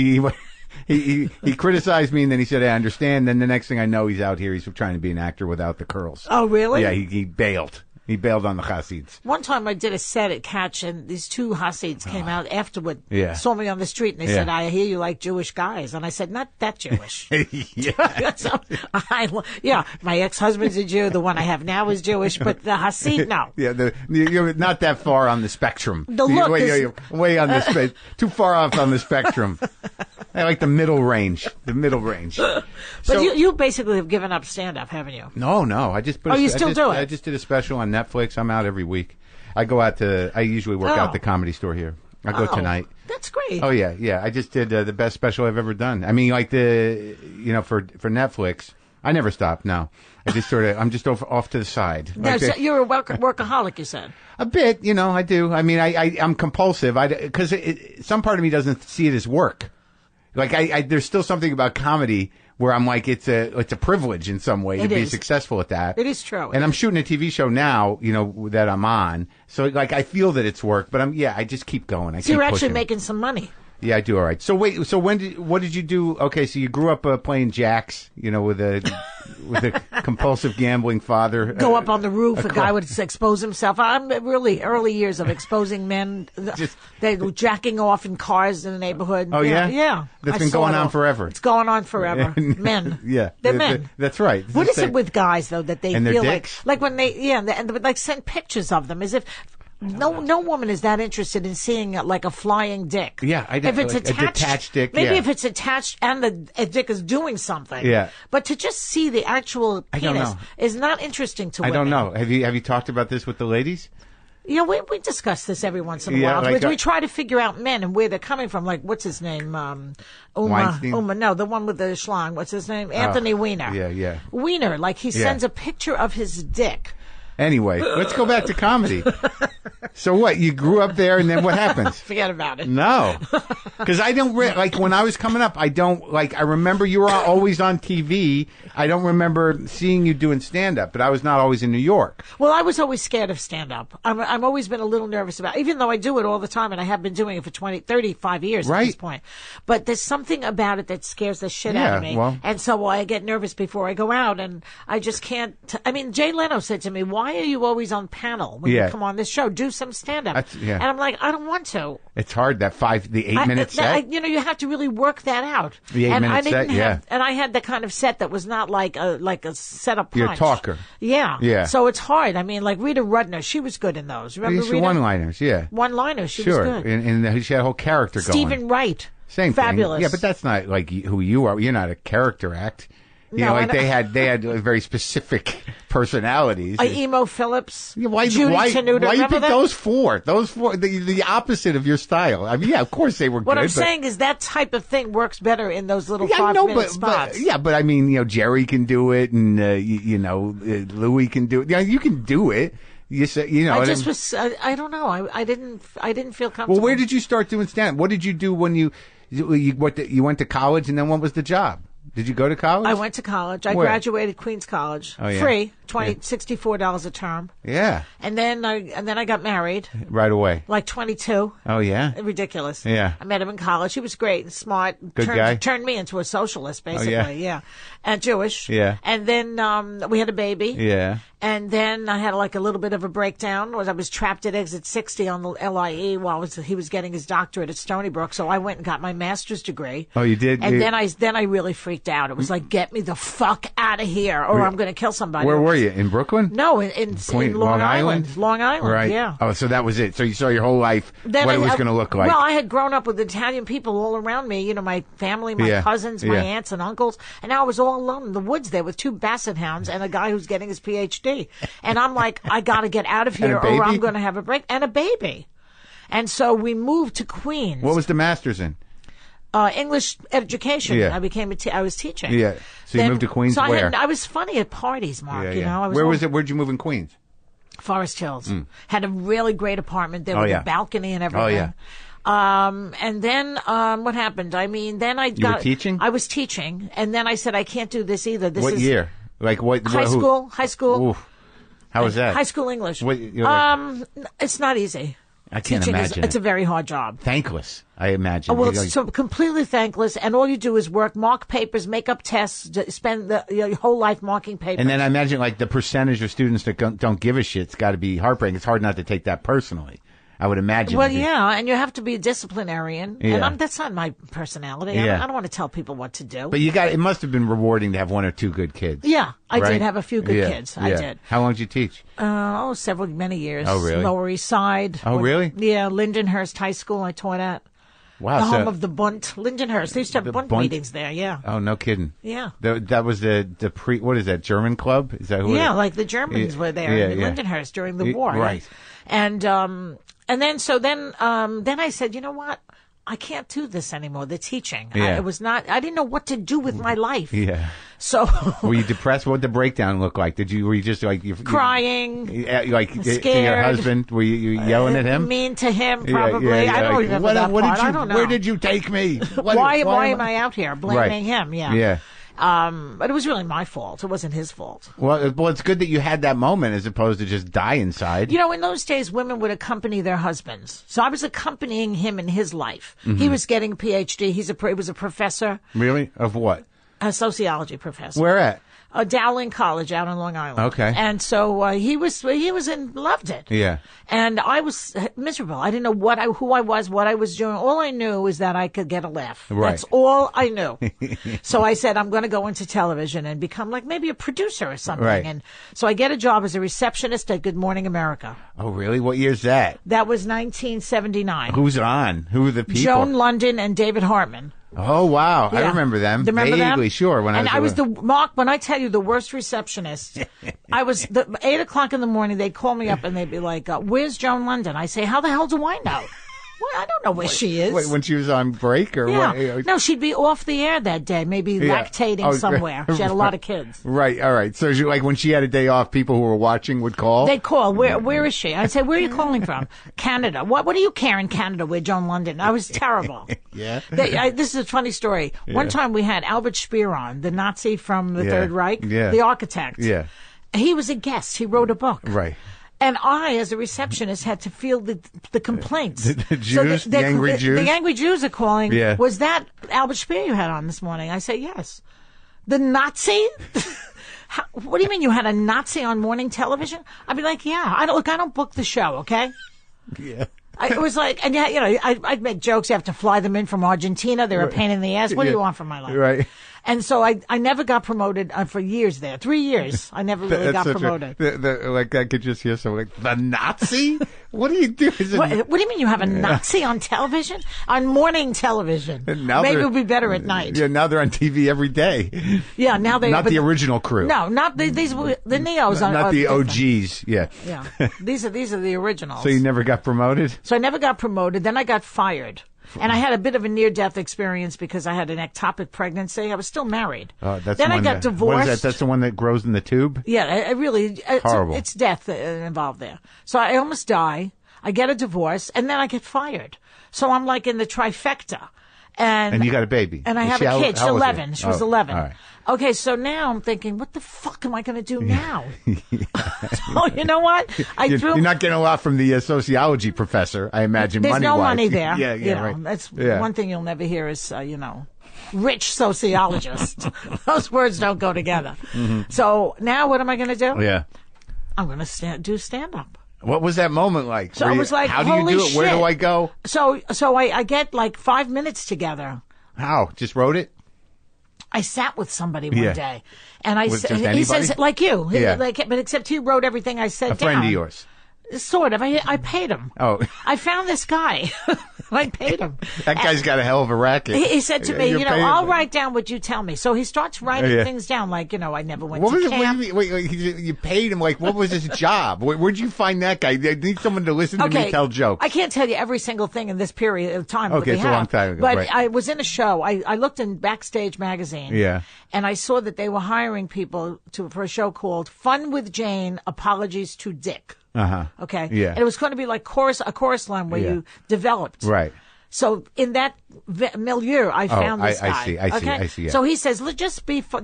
He criticized me, and then he said, "I understand." Then the next thing I know, he's out here. He's trying to be an actor without the curls.
Oh, really?
Yeah, he bailed. He bailed on the Hasids.
One time I did a set at Catch, and these two Hasids came out afterward,
Yeah.
saw me on the street, and they said, I hear you like Jewish guys. And I said, not that Jewish. So, my ex-husband's a Jew. The one I have now is Jewish, but the Hasid, no.
Yeah, you're not that far on the spectrum.
The look
you're way on the too far off on the spectrum. I like the middle range.
But you basically have given up stand-up, haven't you?
No. I just put.
You still do it?
I just did a special on Netflix. I'm out every week. I usually work out at the Comedy Store here. I go tonight.
That's great.
Oh yeah. I just did the best special I've ever done. I mean, like for Netflix. I never stop. No, I just I'm just off to the side.
No, so you're a workaholic, you said.
A bit, I do. I mean, I'm compulsive. Because some part of me doesn't see it as work. Like there's still something about comedy where I'm like, it's a privilege in some way to be successful at that.
It is true.
And I'm shooting a TV show now, that I'm on. So like, I feel that it's work, but I just keep going.
So you're actually making some money.
Yeah, I do. All right. So wait. So what did you do? Okay, so you grew up playing jacks, with a compulsive gambling father.
Go up on the roof. A guy would expose himself. I'm really early years of exposing men. They were jacking off in cars in the neighborhood.
Oh yeah,
yeah.
That's been going on forever.
It's going on forever. Men.
Yeah,
they're men.
That's right.
What is it with guys though that they
and
feel
dicks?
like when they and they would like send pictures of them as if. No woman is that interested in seeing like a flying dick.
Yeah,
if it's
like
attached,
a detached dick.
Maybe if it's attached and the dick is doing something.
Yeah.
But to just see the actual penis is not interesting to women.
I don't know. Have you talked about this with the ladies?
Yeah, we discuss this every once in a while. We try to figure out men and where they're coming from. Like, what's his name? Uma, no, the one with the schlong. What's his name? Anthony Weiner.
Yeah.
Weiner, like he sends a picture of his dick.
Anyway, let's go back to comedy. So what? You grew up there, and then what happens?
Forget about it.
No, because I don't like when I was coming up. I don't like. I remember you were always on TV. I don't remember seeing you doing stand up, but I was not always in New York.
Well, I was always scared of stand up. I've always been a little nervous about it, even though I do it all the time, and I have been doing it for 35 years at this point. But there's something about it that scares the shit out of me, and so I get nervous before I go out, and I just can't. I mean, Jay Leno said to me, "Why are you always on panel when you come on this show? Do some stand-up." And I'm like, I don't want to.
It's hard, the 8-minute set.
You have to really work that out.
The 8-minute set,
and I had the kind of set that was not like a set-up punch.
You're a talker.
Yeah. So it's hard. I mean, like Rita Rudner, she was good in those. Remember Rita?
One-liners, yeah.
One-liners, she was good.
And she had a whole character going.
Stephen Wright.
Same
Fabulous.
Thing. Yeah, but that's not like who you are. You're not a character act. They had very specific personalities.
Emo Phillips,
why
Judy Tenuta.
Why you pick those four? Those four, the opposite of your style. I mean, of course they were
what
good.
I'm saying is that type of thing works better in those little 5-minute spots.
But I mean, Jerry can do it, and Louis can do it. Yeah, you can do it. You say,
I don't know. I didn't feel comfortable.
Well, where did you start doing stand-up? What did you do when you went to college, and then what was the job? Did you go to college?
I went to college. I graduated Queens College, free, $64 a term.
Yeah.
And then I got married
right away.
Like 22.
Oh yeah.
Ridiculous.
Yeah.
I met him in college. He was great and smart.
Good guy.
Turned me into a socialist, basically.
Oh,
yeah. And Jewish.
Yeah.
And then we had a baby.
Yeah.
And then I had like a little bit of a breakdown. I was trapped at exit 60 on the LIE while he was getting his doctorate at Stony Brook. So I went and got my master's degree.
Oh, you did?
And then I really freaked out. It was like, get me the fuck out of here, or I'm going to kill somebody.
Where were you? In Brooklyn?
No, in Long Island. Long Island,
right.
Yeah.
Oh, so that was it. So you saw your whole life what it was going to look like.
Well, I had grown up with Italian people all around me. My family, my cousins, my aunts and uncles, and now I was all alone in the woods there with 2 basset hounds and a guy who's getting his PhD. And I'm like, I got to get out of here, or I'm going to have a break. And a baby. And so we moved to Queens.
What was the master's in?
English education.
Yeah.
I was teaching.
Yeah. So you moved to Queens.
So
where?
I was funny at parties, Mark.
Yeah. Where was it? Where'd you move in Queens?
Forest Hills. Had a really great apartment there with a balcony and everything.
Oh yeah.
And then what happened? I mean, then
You were teaching?
I was teaching, and then I said I can't do this either.
What year? Like what?
High school.
Oof. How was that?
High school English. It's not easy.
I can't
Teaching
imagine.
It's a very hard job.
Thankless, I imagine.
Well, it's so completely thankless, and all you do is work, mark papers, make up tests, spend your whole life marking papers.
And then I imagine like the percentage of students that don't give a shit, it's got to be heartbreaking. It's hard not to take that personally. I would imagine.
Well, yeah, and you have to be a disciplinarian, and that's not my personality. I don't want to tell people what to do.
But it must have been rewarding to have 1 or 2 good kids.
Yeah, I did have a few good kids. I did.
How long did you teach?
Many years.
Oh, really?
Lower East Side.
Oh, really?
Yeah, Lindenhurst High School I taught at.
Wow.
The home of the Bunt. Lindenhurst. They used to have Bunt meetings there, yeah.
Oh, no kidding.
Yeah.
That was the what is that, German club? Is that who
Yeah, like the Germans were there in Lindenhurst during the war.
Right.
And then I said, you know what? I can't do this anymore. The teaching.
Yeah.
I didn't know what to do with my life.
Yeah.
So.
Were you depressed? What did the breakdown look like? Were you just like
crying?
Like
scared.
to your husband? Were you yelling at him?
Mean to him, probably.
Yeah,
I don't
like,
remember that part. I don't know.
Where did you take me?
Why am I out here blaming him? Yeah.
Yeah.
But it was really my fault. It wasn't his fault.
Well, it's good that you had that moment as opposed to just die inside.
You know, in those days, women would accompany their husbands. So I was accompanying him in his life.
Mm-hmm.
He was getting a PhD. He was a professor.
Really? Of what?
A sociology professor.
Where at?
Dowling College out on Long Island.
Okay.
And so he loved it.
Yeah.
And I was miserable. I didn't know who I was, what I was doing. All I knew is that I could get a laugh.
Right.
That's all I knew. So I said, I'm going to go into television and become like maybe a producer or something.
Right.
And so I get a job as a receptionist at Good Morning America.
Oh, really? What year's that?
That was 1979.
Who's on? Who are the people?
Joan London and David Hartman.
Oh, wow.
Yeah.
I remember them.
Remember
Vaguely,
them?
sure.
I was Mark, when I tell you the worst receptionist, I was 8:00 in the morning, they'd call me up and they'd be like, where's Joan London? I say, how the hell do I know? Well, I don't know where she is.
Wait, when she was on break or
yeah.
what?
No, she'd be off the air that day, maybe lactating somewhere. She had a lot of kids.
Right, all right. So when she had a day off, people who were watching would call?
They'd call. Where is she? I'd say, where are you calling from? Canada. What do you care in Canada with Joan London? I was terrible.
Yeah.
This is a funny story. Yeah. One time we had Albert Speer on, the Nazi from the Third Reich, the architect.
Yeah.
He was a guest. He wrote a book.
Right.
And I, as a receptionist, had to feel the complaints.
The Jews, the angry Jews?
The angry Jews are calling.
Yeah.
Was that Albert Speer you had on this morning? I say, yes. The Nazi? What do you mean you had a Nazi on morning television? I'd be like, yeah. I don't book the show, okay?
Yeah.
It was like, and you know, I'd make jokes. You have to fly them in from Argentina. They're a pain in the ass. What do you want from my life?
Right.
And so I never got promoted for years there. 3 years. I never really got promoted.
Like I could just hear someone like, the Nazi? What do you do?
What do you mean you have a Nazi on television? On morning television. Maybe it would be better at night.
Yeah, now they're on TV every day.
Yeah, now they...
Not the original crew.
No, not the Neos.
Not the OGs, yeah.
Yeah. These are the originals.
So you never got promoted?
So I never got promoted. Then I got fired. And I had a bit of a near-death experience because I had an ectopic pregnancy. I was still married. Then I got divorced.
What is that? That's the one that grows in the tube?
Yeah, it's
horrible.
It's death involved there. So I almost die. I get a divorce, and then I get fired. So I'm like in the trifecta. And
you got a baby.
And I have a kid. She's 11. She was 11.
All right.
Okay, so now I'm thinking, what the fuck am I going to do now? So you know what?
You're not getting a lot from the sociology professor, I imagine.
There's no money there.
Yeah,
right. That's one thing you'll never hear is, rich sociologist. Those words don't go together. Mm-hmm. So now what am I going to do?
Yeah.
I'm going to do stand-up.
What was that moment like?
So I was like,
how do you do it? Where do I go?
So I get like 5 minutes together.
How? Just wrote it?
I sat with somebody one day, and he
anybody?
says, like you,
yeah.
But except he wrote everything I said down.
A friend of yours.
Sort of. I paid him.
Oh.
I found this guy. I paid him.
That guy's got a hell of a racket.
He said to me, I'll write down what you tell me. So he starts writing things down, like, I never went to camp.
Wait, you paid him, like, what was his job? Where'd you find that guy? I need someone to listen to me tell jokes.
I can't tell you every single thing in this period of time.
Okay, it's a long time ago.
But
right.
I was in a show. I looked in Backstage magazine.
Yeah.
And I saw that they were hiring people for a show called Fun with Jane, Apologies to Dick.
Uh-huh.
Okay.
Yeah.
And it was going to be like a chorus line where you developed.
Right.
So in that milieu, I found this guy.
I see. Yeah.
So he says,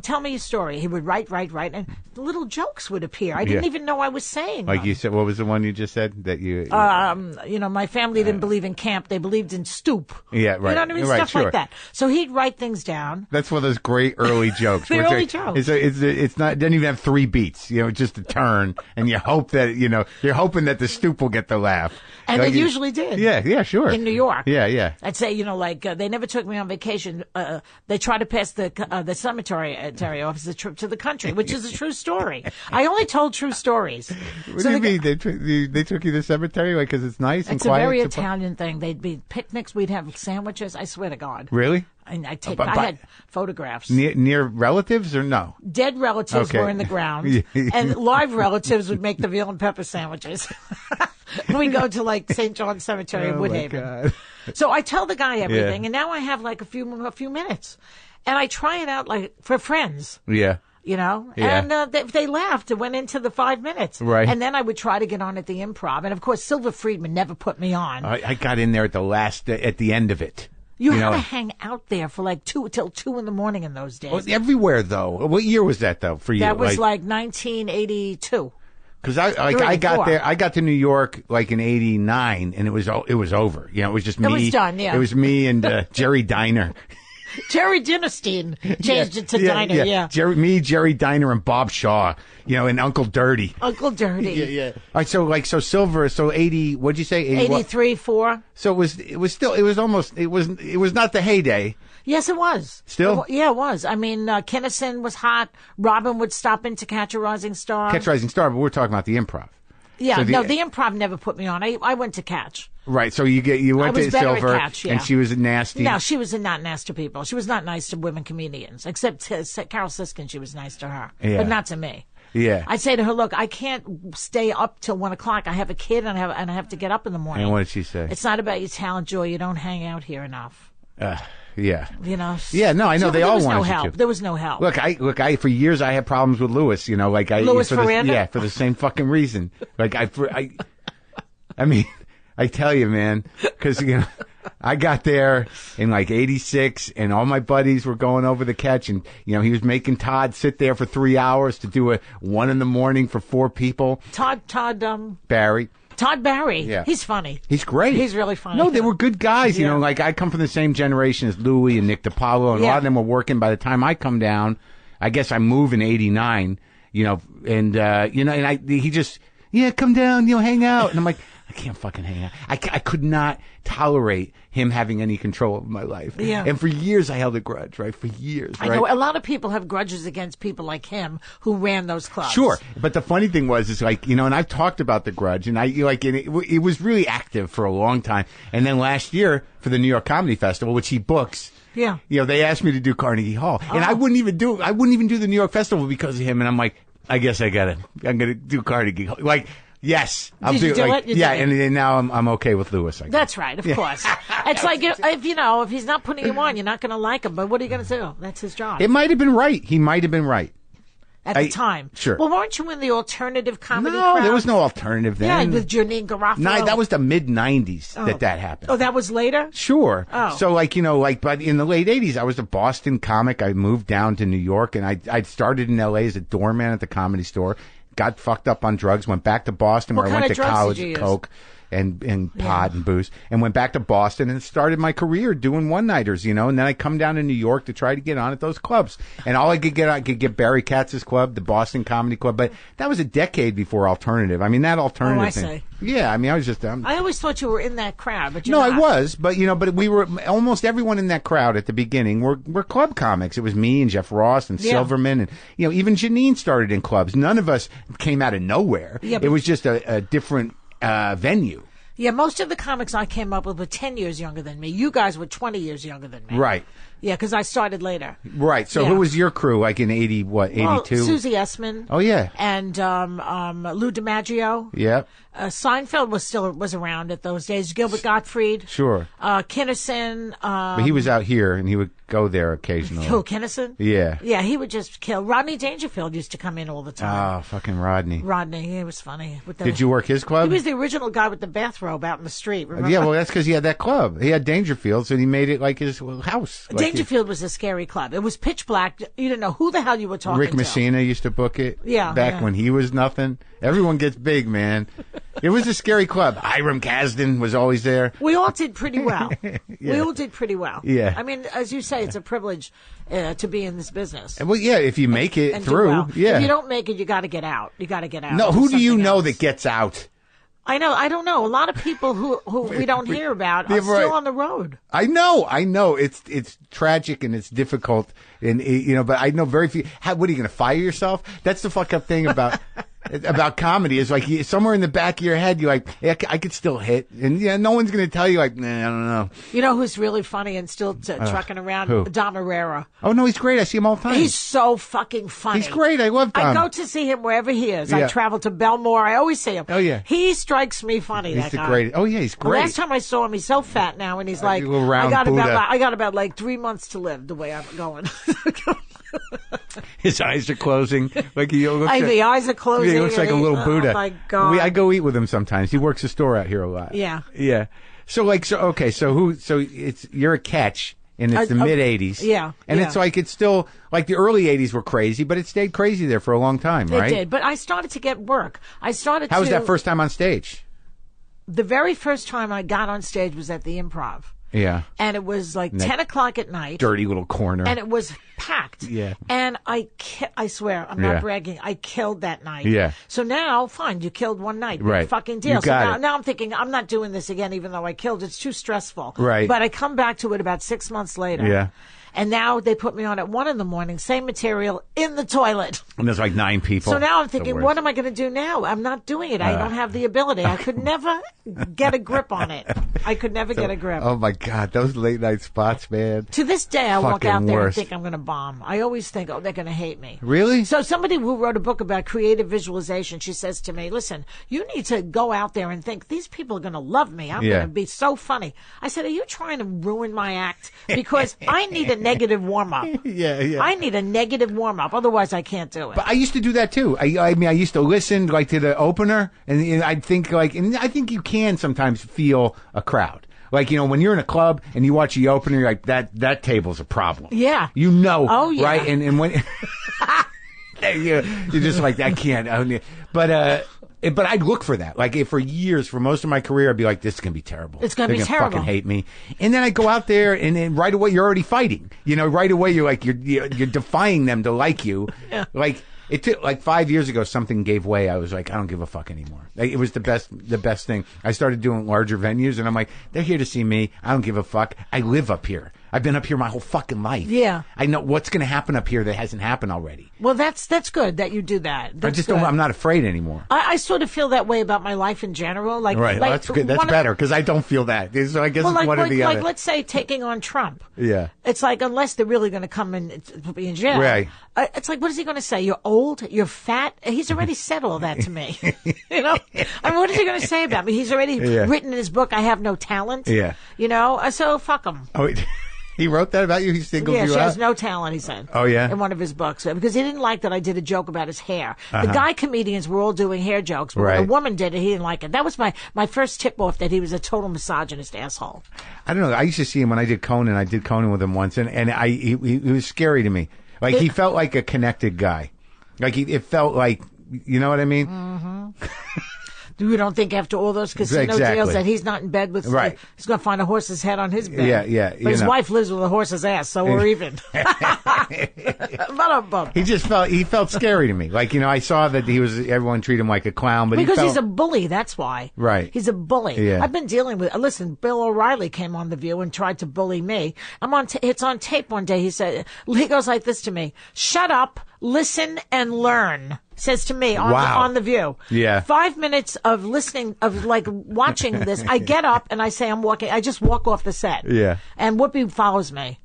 tell me a story. He would write, and little jokes would appear. I didn't even know I was saying
like
them.
You said, what was the one you just said that you?
My family didn't believe in camp. They believed in stoop.
Yeah, right.
You know what I mean?
Right,
Stuff
sure.
like that. So he'd write things down.
That's one of those great early jokes.
The early jokes.
It's not. It doesn't even have 3 beats. Just a turn, and you hope that you're hoping that the stoop will get the laugh.
And it usually did.
Yeah, sure.
In New York.
Yeah.
I'd say, they never took me on vacation. They tried to pass the cemetery off as a trip to the country, which is a true story. I only told true stories.
What do you mean? They took you to the cemetery because it's nice and quiet?
It's a very Italian thing. They'd be picnics. We'd have sandwiches. I swear to God.
Really?
And I had photographs.
Near relatives or no?
Dead relatives were in the ground, and live relatives would make the veal and pepper sandwiches. We go to like St. John's Cemetery in Woodhaven. So I tell the guy everything, and now I have like a few minutes, and I try it out like for friends.
Yeah.
You know,
Yeah.
and if they laughed, it went into the 5 minutes.
Right.
And then I would try to get on at the Improv. And of course, Silver Friedman never put me on.
I got in there at the end of it.
You had to hang out there for like till 2 in the morning in those days.
Well, everywhere though. What year was that though for you?
That was like 1982.
Because I got there, I got to New York like in '89, and it was over. You know, it was just me.
It was done. Yeah.
It was me and Jerry Diner.
Jerry Dinnerstein changed it to Diner. Yeah.
Jerry Diner, and Bob Shaw. You know, and Uncle Dirty.
Uncle Dirty.
Yeah. All right, so Silver. So 80. What'd you say?
83, 4.
So it was not the heyday.
Yes, it was.
Still?
Yeah, it was. I mean, Kinnison was hot. Robin would stop in to Catch a Rising Star.
Catch a Rising Star, but we're talking about the Improv.
Yeah,
So
the Improv never put me on. I went to Catch.
Right, so you went to Silver,
Catch, yeah.
and she was nasty.
No, she was not nice to people. She was not nice to women comedians, except Carol Siskin. She was nice to her, but not to me.
Yeah.
I'd say to her, look, I can't stay up till 1 o'clock. I have a kid, and I have to get up in the morning.
And what did she say?
It's not about your talent, Joy. You don't hang out here enough.
Yeah.
You know.
Yeah, no, I know they all wanted
you
to.
There was no help.
Look, I for years I had problems with Louis. You know, like
Louis Ferranda?
for the same fucking reason. Like I mean, I tell you, man, because you know, I got there in like '86, and all my buddies were going over the Catch, and you know, he was making Todd sit there for 3 hours to do a 1 a.m. for 4 people.
Barry.
Barry.
Todd Barry.
Yeah.
He's funny.
He's great.
He's really funny.
No, they were good guys. You
Yeah.
know, like I come from the same generation as Louis and Nick DiPaolo, and a lot of them were working. By the time I come down, I guess I move in '89. You know, and he just come down, hang out, and I'm like, I can't fucking hang out. I could not tolerate him having any control of my life.
Yeah.
And for years I held a grudge, right? For years, right?
I know a lot of people have grudges against people like him who ran those clubs.
Sure. But the funny thing is like, you know, and I've talked about the grudge, and it was really active for a long time. And then last year for the New York Comedy Festival, which he books,
yeah,
you know, they asked me to do Carnegie Hall, and I wouldn't even do the New York Festival because of him. And I'm like, I guess I'm going to do Carnegie Hall. Like, yes, I'll
Did
do
you do
like,
it?
Yeah, and now I'm okay with Louis. I guess.
That's right, of course. It's like if he's not putting you on, you're not going to like him. But what are you going to do? That's his job.
It might have been right. He might have been right
at the time.
Sure.
Well, weren't you in the alternative comedy?
No,
crowd?
there was no alternative then.
Yeah, with Janine Garofalo.
No, that was the mid '90s that happened.
Oh, that was later.
Sure.
Oh.
So but in the late '80s, I was a Boston comic. I moved down to New York, and I started in L.A. as a doorman at the Comedy Store. Got fucked up on drugs, went back to Boston where I went to college, coke and pot and booze, and went back to Boston and started my career doing one-nighters, you know, and then I come down to New York to try to get on at those clubs. And all I could get Barry Katz's club, the Boston Comedy Club, but that was a decade before alternative. I mean, that alternative thing. Yeah, I mean, I was just...
I always thought you were in that crowd, but you're
not.
I
was, but we were, almost everyone in that crowd at the beginning were club comics. It was me and Jeff Ross and Silverman, and, you know, even Janine started in clubs. None of us came out of nowhere. Yeah, it was just a different venue.
Yeah, most of the comics I came up with were 10 years younger than me. You guys were 20 years younger than me.
Right.
Yeah, because I started later.
Right. So who was your crew, like in 82?
Well, Susie Essman.
Oh, yeah.
And Lou DiMaggio.
Yeah.
Seinfeld was around at those days. Gilbert Gottfried.
Sure.
Kinnison.
But he was out here, and he would go there occasionally.
Who, Kinnison?
Yeah.
Yeah, he would just kill. Rodney Dangerfield used to come in all the time.
Oh, fucking Rodney.
Rodney, he was funny.
Did you work his club?
He was the original guy with the bathrobe out in the street, remember?
Yeah, well, that's because he had that club. He had Dangerfield, so he made it like his house.
Dangerfield was a scary club. It was pitch black. You didn't know who the hell you were talking to.
Rick Messina used to book it.
Yeah.
Back when he was nothing. Everyone gets big, man. It was a scary club. Hiram Kasdan was always there.
We all did pretty well. We all did pretty well.
Yeah.
I mean, as you say, it's a privilege to be in this business.
Well, yeah, if you make it through.
Well.
Yeah.
If you don't make it, you got to get out. You got to get out.
No, who do you know that gets out?
I know. I don't know. A lot of people who we don't hear about are still on the road.
I know. It's tragic and it's difficult, and you know. But I know very few. What are you going to fire yourself? That's the fuck up thing about. about comedy is like somewhere in the back of your head, you're like, yeah, I could still hit. And yeah, no one's going to tell you like, nah, I don't know.
You know who's really funny and still trucking around?
Who?
Dom Herrera.
Oh, no, he's great. I see him all the time.
He's so fucking funny.
He's great. I love Dom.
I go to see him wherever he is.
Yeah.
I travel to Belmore. I always see him.
Oh, yeah.
He strikes me funny,
He's
that
the
guy.
great. Oh, yeah, he's
The
great.
last time I saw him, he's so fat now, and he's like,
a little round
I got about like 3 months to live the way I'm going.
His eyes are closing. Like he looks
The eyes are closing.
he looks like a little Buddha.
Oh, my God.
I go eat with him sometimes. He works a store out here a lot.
Yeah.
Yeah. So you're a catch. And it's the mid 80s.
Yeah.
And
yeah.
it's like, it's still, like the early 80s were crazy, but it stayed crazy there for a long time, right?
It did. But I started to get work. How
was that first time on stage?
The very first time I got on stage was at the Improv.
Yeah.
And it was like 10 o'clock at night.
Dirty little corner.
And it was packed.
Yeah.
And I swear, I'm not bragging, I killed that night.
Yeah.
So now, fine, you killed one night. Big
Right.
fucking deal.
You got it.
Now I'm thinking, I'm not doing this again, even though I killed. It's too stressful.
Right.
But I come back to it about 6 months later.
Yeah.
And now they put me on at 1 a.m, same material, in the toilet.
And there's like 9 people.
So now I'm thinking, what am I going to do now? I'm not doing it. I don't have the ability. I could never get a grip on it. I could never get a grip.
Oh, my God. Those late night spots, man.
To this day, I walk
Fucking
out there
worst.
and think I'm going to bomb. I always think, they're going to hate me.
Really?
So somebody who wrote a book about creative visualization, she says to me, listen, you need to go out there and think, these people are going to love me. I'm going to be so funny. I said, are you trying to ruin my act? Because I need a negative warm-up.
Yeah.
I need a negative warm-up. Otherwise, I can't do it.
But I used to do that too. I mean, I used to listen like to the opener, and I'd think like, and I think you can sometimes feel a crowd. Like, when you're in a club and you watch the opener, you're like, that table's a problem.
Yeah.
Oh,
yeah.
Right? And when you're just like, I can't. But I'd look for that. Like, for years, for most of my career, I'd be like, this is going to be terrible.
It's going to be
They're
terrible.
Fucking hate me. And then I go out there, and then right away, you're already fighting. Right away, you're like, you're defying them to like you.
Yeah.
Like, it took, like 5 years ago, something gave way. I was like, I don't give a fuck anymore. Like, it was the best thing. I started doing larger venues, and I'm like, they're here to see me. I don't give a fuck. I live up here. I've been up here my whole fucking life.
Yeah.
I know what's going to happen up here that hasn't happened already.
Well, that's good that you do that. That's
I'm not afraid anymore.
I sort of feel that way about my life in general. Like,
right. Well, that's good. That's better because I don't feel that. So I guess it's one or the other.
Like, let's say taking on Trump.
Yeah.
It's like, unless they're really going to come and put me in jail.
Right.
It's like, what is he going to say? You're old? You're fat? He's already said all that to me. I mean, what is he going to say about me? He's already written in his book, I have no talent.
Yeah.
So fuck him.
Oh, he wrote that about you? He singled you out?
Yeah, she has no talent, he said.
Oh, yeah?
In one of his books. Because he didn't like that I did a joke about his hair. The guy comedians were all doing hair jokes, but when a woman did it, he didn't like it. That was my first tip-off that he was a total misogynist asshole.
I don't know. I used to see him when I did Conan. I did Conan with him once, and he was scary to me. Like, he felt like a connected guy. Like, it felt like, you know what I mean?
Mm-hmm. You don't think after all those casino deals that he's not in bed with, he's going to find a horse's head on his bed.
Yeah.
But his wife lives with a horse's ass, so we're even.
He felt scary to me. Like, I saw that everyone treated him like a clown, but
because he's a bully, that's why.
Right.
He's a bully.
Yeah.
I've been dealing with, listen, Bill O'Reilly came on The View and tried to bully me. It's on tape one day. He goes like this to me, shut up, listen and learn. Says to me on The View.
Yeah.
5 minutes of listening, of like watching this. I get up and I say I'm walking. I just walk off the set.
Yeah.
And Whoopi follows me.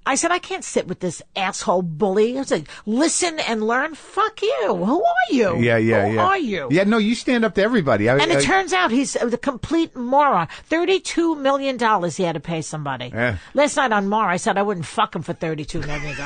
I said, I can't sit with this asshole bully. I was like, listen and learn. Fuck you. Who are you?
Yeah.
Who are you?
Yeah, no, you stand up to everybody.
And it turns out he's the complete moron. $32 million he had to pay somebody.
Yeah.
Last night on Mar, I said I wouldn't fuck him for $32 million.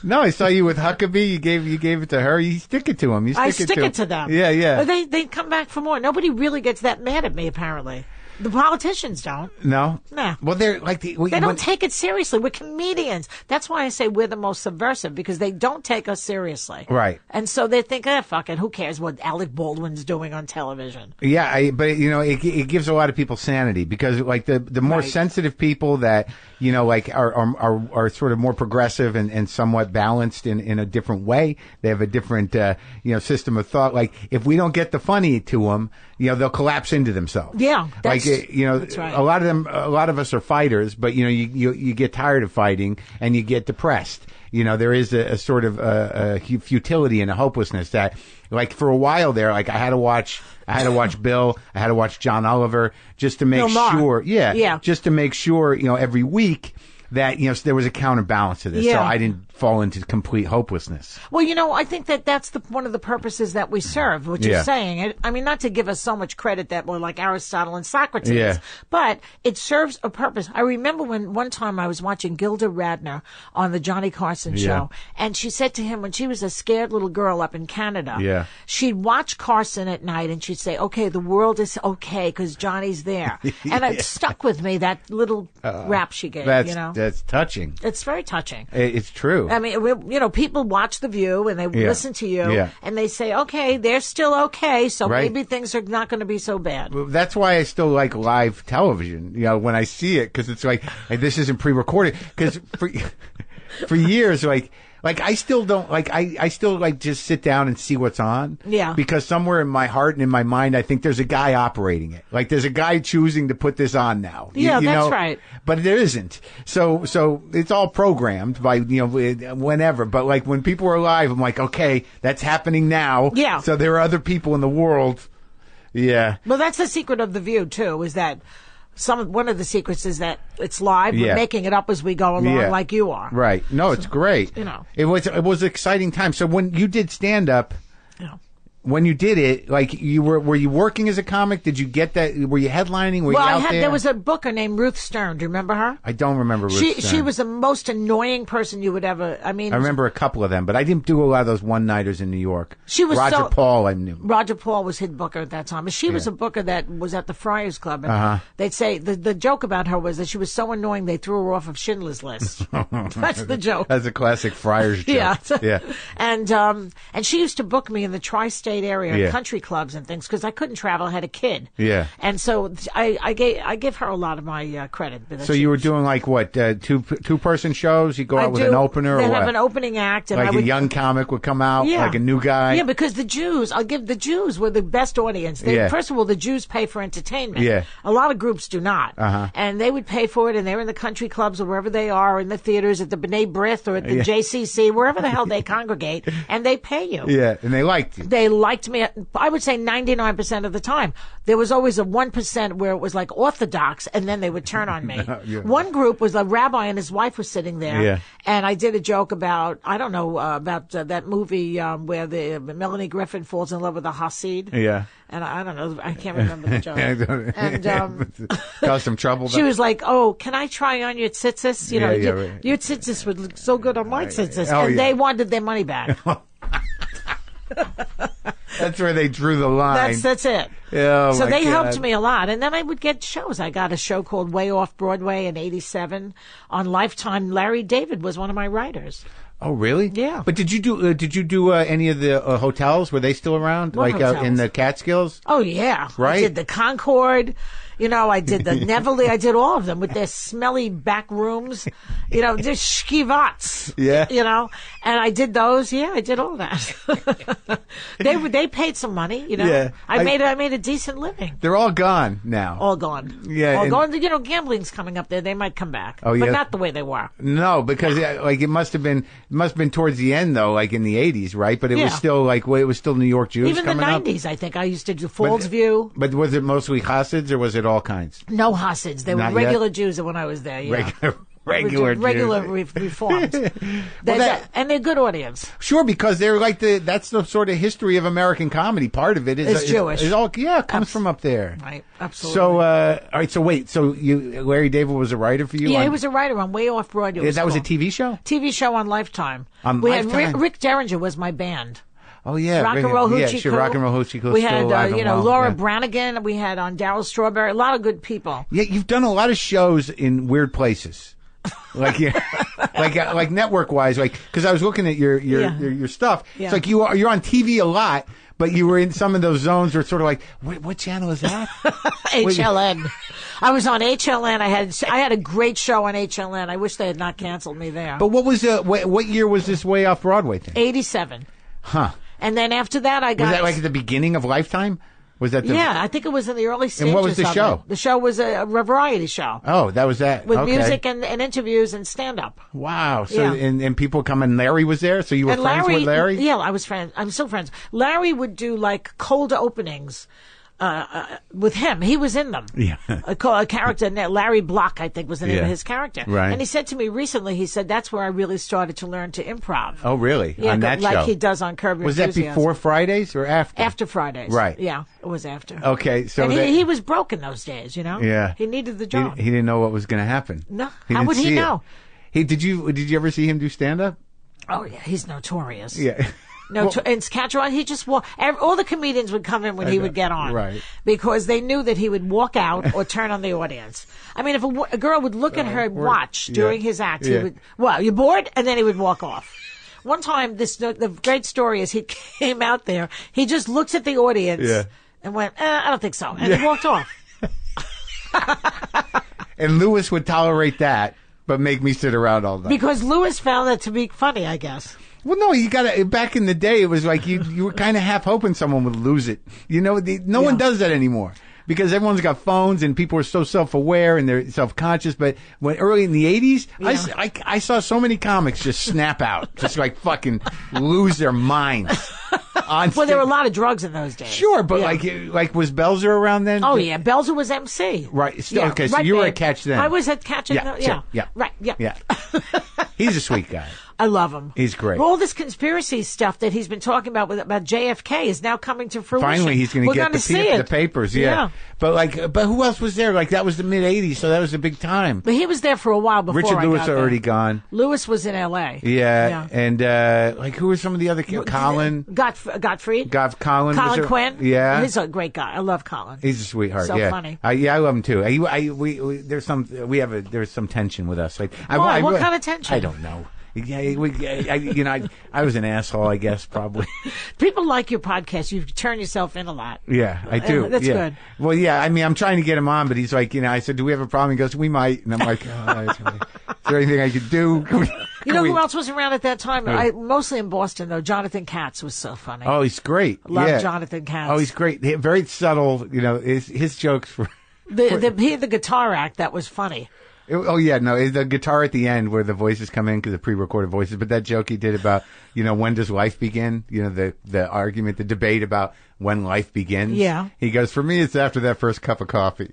No, I saw you with Huckabee. You gave it to her. You stick it to him.
I stick it to them.
Yeah.
They come back for more. Nobody really gets that mad at me, apparently. The politicians don't.
No?
Nah.
Well, they're like
they don't take it seriously. We're comedians. That's why I say we're the most subversive, because they don't take us seriously.
Right.
And so they think, fuck it, who cares what Alec Baldwin's doing on television?
Yeah, but it gives a lot of people sanity, because like the more sensitive people that like are sort of more progressive and somewhat balanced in a different way. They have a different system of thought. Like, if we don't get the funny to them, they'll collapse into themselves.
Yeah, that's That's right.
a lot of us are fighters, but you get tired of fighting and you get depressed. There is a sort of a futility and a hopelessness that, like, for a while there, like, I had to watch Bill, I had to watch John Oliver just to make sure, just to make sure, every week that, there was a counterbalance to this. So I didn't fall into complete hopelessness.
Well, I think that's one of the purposes that we serve, what you're saying. I mean, not to give us so much credit that we're like Aristotle and Socrates, but it serves a purpose. I remember when one time I was watching Gilda Radner on the Johnny Carson show, and she said to him when she was a scared little girl up in Canada, she'd watch Carson at night and she'd say, okay, the world is okay because Johnny's there. And it stuck with me, that little rap she gave,
That's touching.
It's very touching.
It's true.
I mean, people watch The View and they listen to you and they say, okay, they're still okay, so maybe things are not going to be so bad.
Well, that's why I still like live television, when I see it, because it's like, this isn't pre-recorded. Because for years, like I still don't, I still just sit down and see what's on.
Yeah. Because
somewhere in my heart and in my mind, I think there's a guy operating it. Like, there's a guy choosing to put this on now.
Yeah, that's right.
But there isn't. So it's all programmed by, whenever. But, like, when people are alive, I'm like, okay, that's happening now.
Yeah.
So there are other people in the world. Yeah.
Well, that's the secret of The View, too, is that one of the secrets is that it's live. We're making it up as we go along, like you are.
Right. No, it's great. It was an exciting time. So when you did stand up, when you did it, like, were you working as a comic? Did you get that? Were you headlining? Were you out there?
There was a booker named Ruth Stern. Do you remember her?
I don't remember Ruth Stern.
She was the most annoying person you would ever. I
remember a couple of them, but I didn't do a lot of those one-nighters in New York.
She was
Roger Paul. I knew
Roger Paul was his booker at that time, but she was a booker that was at the Friars Club. And they'd say the joke about her was that she was so annoying they threw her off of Schindler's List. That's the joke.
That's a classic Friars joke.
Yeah. And she used to book me in the tri-state area, country clubs and things, because I couldn't travel. I had a kid.
Yeah.
And so I give her a lot of my credit.
So you were doing like what, two-person shows? You go out with an opener, or what?
They have an opening act, and
like a young comic would come out, like a new guy.
Yeah, because the Jews were the best audience. First of all, the Jews pay for entertainment.
Yeah.
A lot of groups do not, and they would pay for it, and they're in the country clubs or wherever they are, in the theaters, at the B'nai B'rith or at the JCC, wherever the hell they congregate, and they pay you.
Yeah, and they liked you.
They liked me. I would say 99% of the time. There was always a 1% where it was like orthodox, and then they would turn on me. One group was a rabbi and his wife was sitting there, and I did a joke about, I don't know, about that movie where the Melanie Griffith falls in love with a Hasid.
Yeah.
And I don't know, I can't remember the joke.
And caused some trouble.
She was like, "Oh, can I try on your tzitzis? Your tzitzis would look so good on my tzitzis," and they wanted their money back.
That's where they drew the line.
That's it.
Oh,
so they helped me a lot. And then I would get shows. I got a show called Way Off Broadway in '87 on Lifetime. Larry David was one of my writers.
Oh, really?
Yeah.
But did you do any of the hotels? Were they still around?
What hotels?
In the Catskills?
Oh, yeah.
Right?
I did the Concord. I did the Neverly. I did all of them with their smelly back rooms. Just shkivats.
Yeah.
And I did those. Yeah, I did all that. They paid some money.
Yeah.
I made a decent living.
They're all gone now.
All gone.
Yeah.
All gone. Gambling's coming up there. They might come back.
Oh, yeah.
But not the way they were.
No, because it must have been towards the end though, like in the '80s, right? But it was still it was still New York Jews.
Even
coming
the
'90s,
I think I used to do Falls View.
But was it mostly Hasids or was it all kinds?
No Hasids. They were regular Jews when I was there. Yeah.
Regular
reformed. And they're good audience.
Sure, because they're like that's the sort of history of American comedy. Part of it is
Jewish.
It comes from up there.
Right, absolutely.
So, all right. So wait. So Larry David was a writer for you?
Yeah, he was a writer on Way Off Broadway.
That was a TV show.
TV show on Lifetime.
Lifetime.
Had Rick Derringer was my band.
Oh yeah,
Rock and Roll Hoochie Coo.
Rock and Roll Hoochie Coo.
We had Laura Branigan. We had on Darryl Strawberry. A lot of good people.
Yeah, you've done a lot of shows in weird places, like network wise. Like because I was looking at your stuff. Yeah. It's like you're on TV a lot, but you were in some of those zones where it's sort of like, what channel is that?
HLN. I was on HLN. I had a great show on HLN. I wish they had not canceled me there.
But what was what year was this Way Off Broadway thing?
'87.
Huh.
And then after that, I got...
Was that like at the beginning of Lifetime? Was that the...
Yeah, I think it was in the early stages.
And what was the
of
show?
It. The show was a variety show.
Oh, that was that.
With
okay.
music and interviews and stand-up.
Wow. So,
Yeah.
and people come and Larry was there? So you were
And
friends with Larry?
Yeah, I was friends. I'm still friends. Larry would do like cold openings with him. He was in them.
Yeah.
A character, Larry Block, I think was the name of his character.
Right.
And he said to me recently, he said, that's where I really started to learn to improv.
Oh, really?
Yeah,
on that
like
show?
he does on Curb Your
Was that
Enthusiasm.
before Fridays or after?
After Fridays.
Right.
Yeah, it was after.
Okay, so
and
that-
he was broke in those days, you know?
Yeah.
He needed the job.
He didn't know what was going to happen.
No.
He
How
didn't
would he
see it.
know?
Did you ever see him do stand-up?
Oh, yeah, he's notorious.
Yeah.
No, in Saskatchewan, he just all the comedians would come in when he would get on,
Right.
Because they knew that he would walk out or turn on the audience. I mean, if a girl would look at her watch during his act, he would, well, you bored? And then he would walk off. One time, the great story is he came out there, he just looks at the audience and went, I don't think so, and he walked off.
And Lewis would tolerate that, but make me sit around all night.
Because Lewis found that to be funny, I guess.
Well, no, you gotta, back in the day, it was like you were kind of half hoping someone would lose it. You know, no one does that anymore. Because everyone's got phones and people are so self-aware and they're self-conscious. But when early in the 80s, I saw so many comics just snap out. Just like fucking lose their minds.
Well, there were a lot of drugs in those days.
Sure, but like was Belzer around then?
Oh, yeah. Belzer was MC.
Right. Okay, so you were at Catch then.
I was at Catch.
Yeah.
Right. Yeah.
Yeah. He's a sweet guy.
I love him.
He's great.
All this conspiracy stuff that he's been talking about about JFK is now coming to fruition.
Finally, he's going to get the papers. Yeah. But who else was there? Like that was the mid '80s, so that was a big time.
But he was there for a while before.
Richard
I
Lewis
got
already
there.
gone.
Lewis was in L.A.
Yeah. And like who were some of the other kids? Colin.
Godfrey.
Colin.
Colin Quinn.
Yeah.
He's a great guy. I love Colin.
He's a sweetheart.
So
yeah.
funny.
I love him too. There's some tension with us. Like
Why? What kind of tension?
I don't know. Yeah, I was an asshole, I guess, probably.
People like your podcast. You turn yourself in a lot.
Yeah, I do.
That's good.
Well, yeah, I mean, I'm trying to get him on, but he's like, I said, do we have a problem? He goes, we might. And I'm like, is there anything I could do?
You know who else was around at that time? Mostly in Boston, though. Jonathan Katz was so funny.
Oh, he's great.
Love Jonathan Katz.
Oh, he's great. Very subtle. His jokes were...
The guitar act, that was funny.
Oh, yeah, no, the guitar at the end where the voices come in because the pre-recorded voices, but that joke he did about, when does life begin? The argument, the debate about when life begins. Yeah. He goes, for me, it's after that first cup of coffee.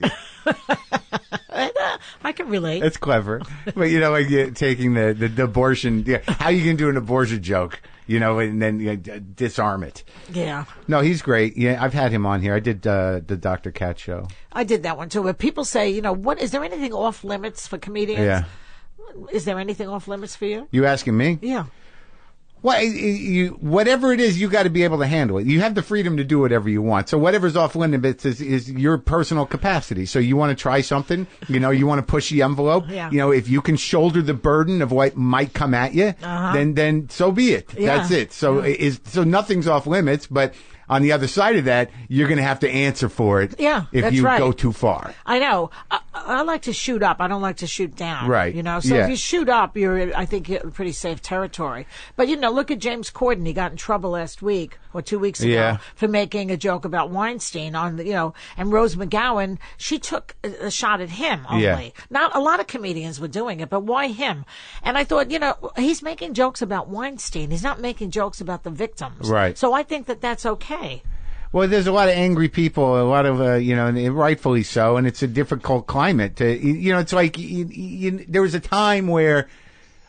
I can relate.
It's clever. But, taking the abortion, how you can do an abortion joke, and then disarm it.
Yeah.
No, he's great. Yeah, I've had him on here. I did the Dr. Cat show.
I did that one too. But people say, what is there anything off limits for comedians?
Yeah.
Is there anything off limits for you?
You asking me?
Yeah.
Well, whatever it is, you got to be able to handle it. You have the freedom to do whatever you want. So whatever's off limits is your personal capacity. So you want to try something, you want to push the envelope.
Yeah.
If you can shoulder the burden of what might come at you, then so be it.
Yeah.
That's it. So so nothing's off limits, but on the other side of that, you're going to have to answer for it.
Yeah,
if you go too far.
I know. I like to shoot up. I don't like to shoot down.
Right.
So if you shoot up, I think you're in pretty safe territory. But look at James Corden. He got in trouble last week or 2 weeks ago for making a joke about Weinstein on and Rose McGowan. She took a shot at him only.
Yeah.
Not a lot of comedians were doing it, but why him? And I thought, he's making jokes about Weinstein. He's not making jokes about the victims.
Right.
So I think that that's okay.
Well, there's a lot of angry people, a lot of, and rightfully so, and it's a difficult climate. It's like, there was a time where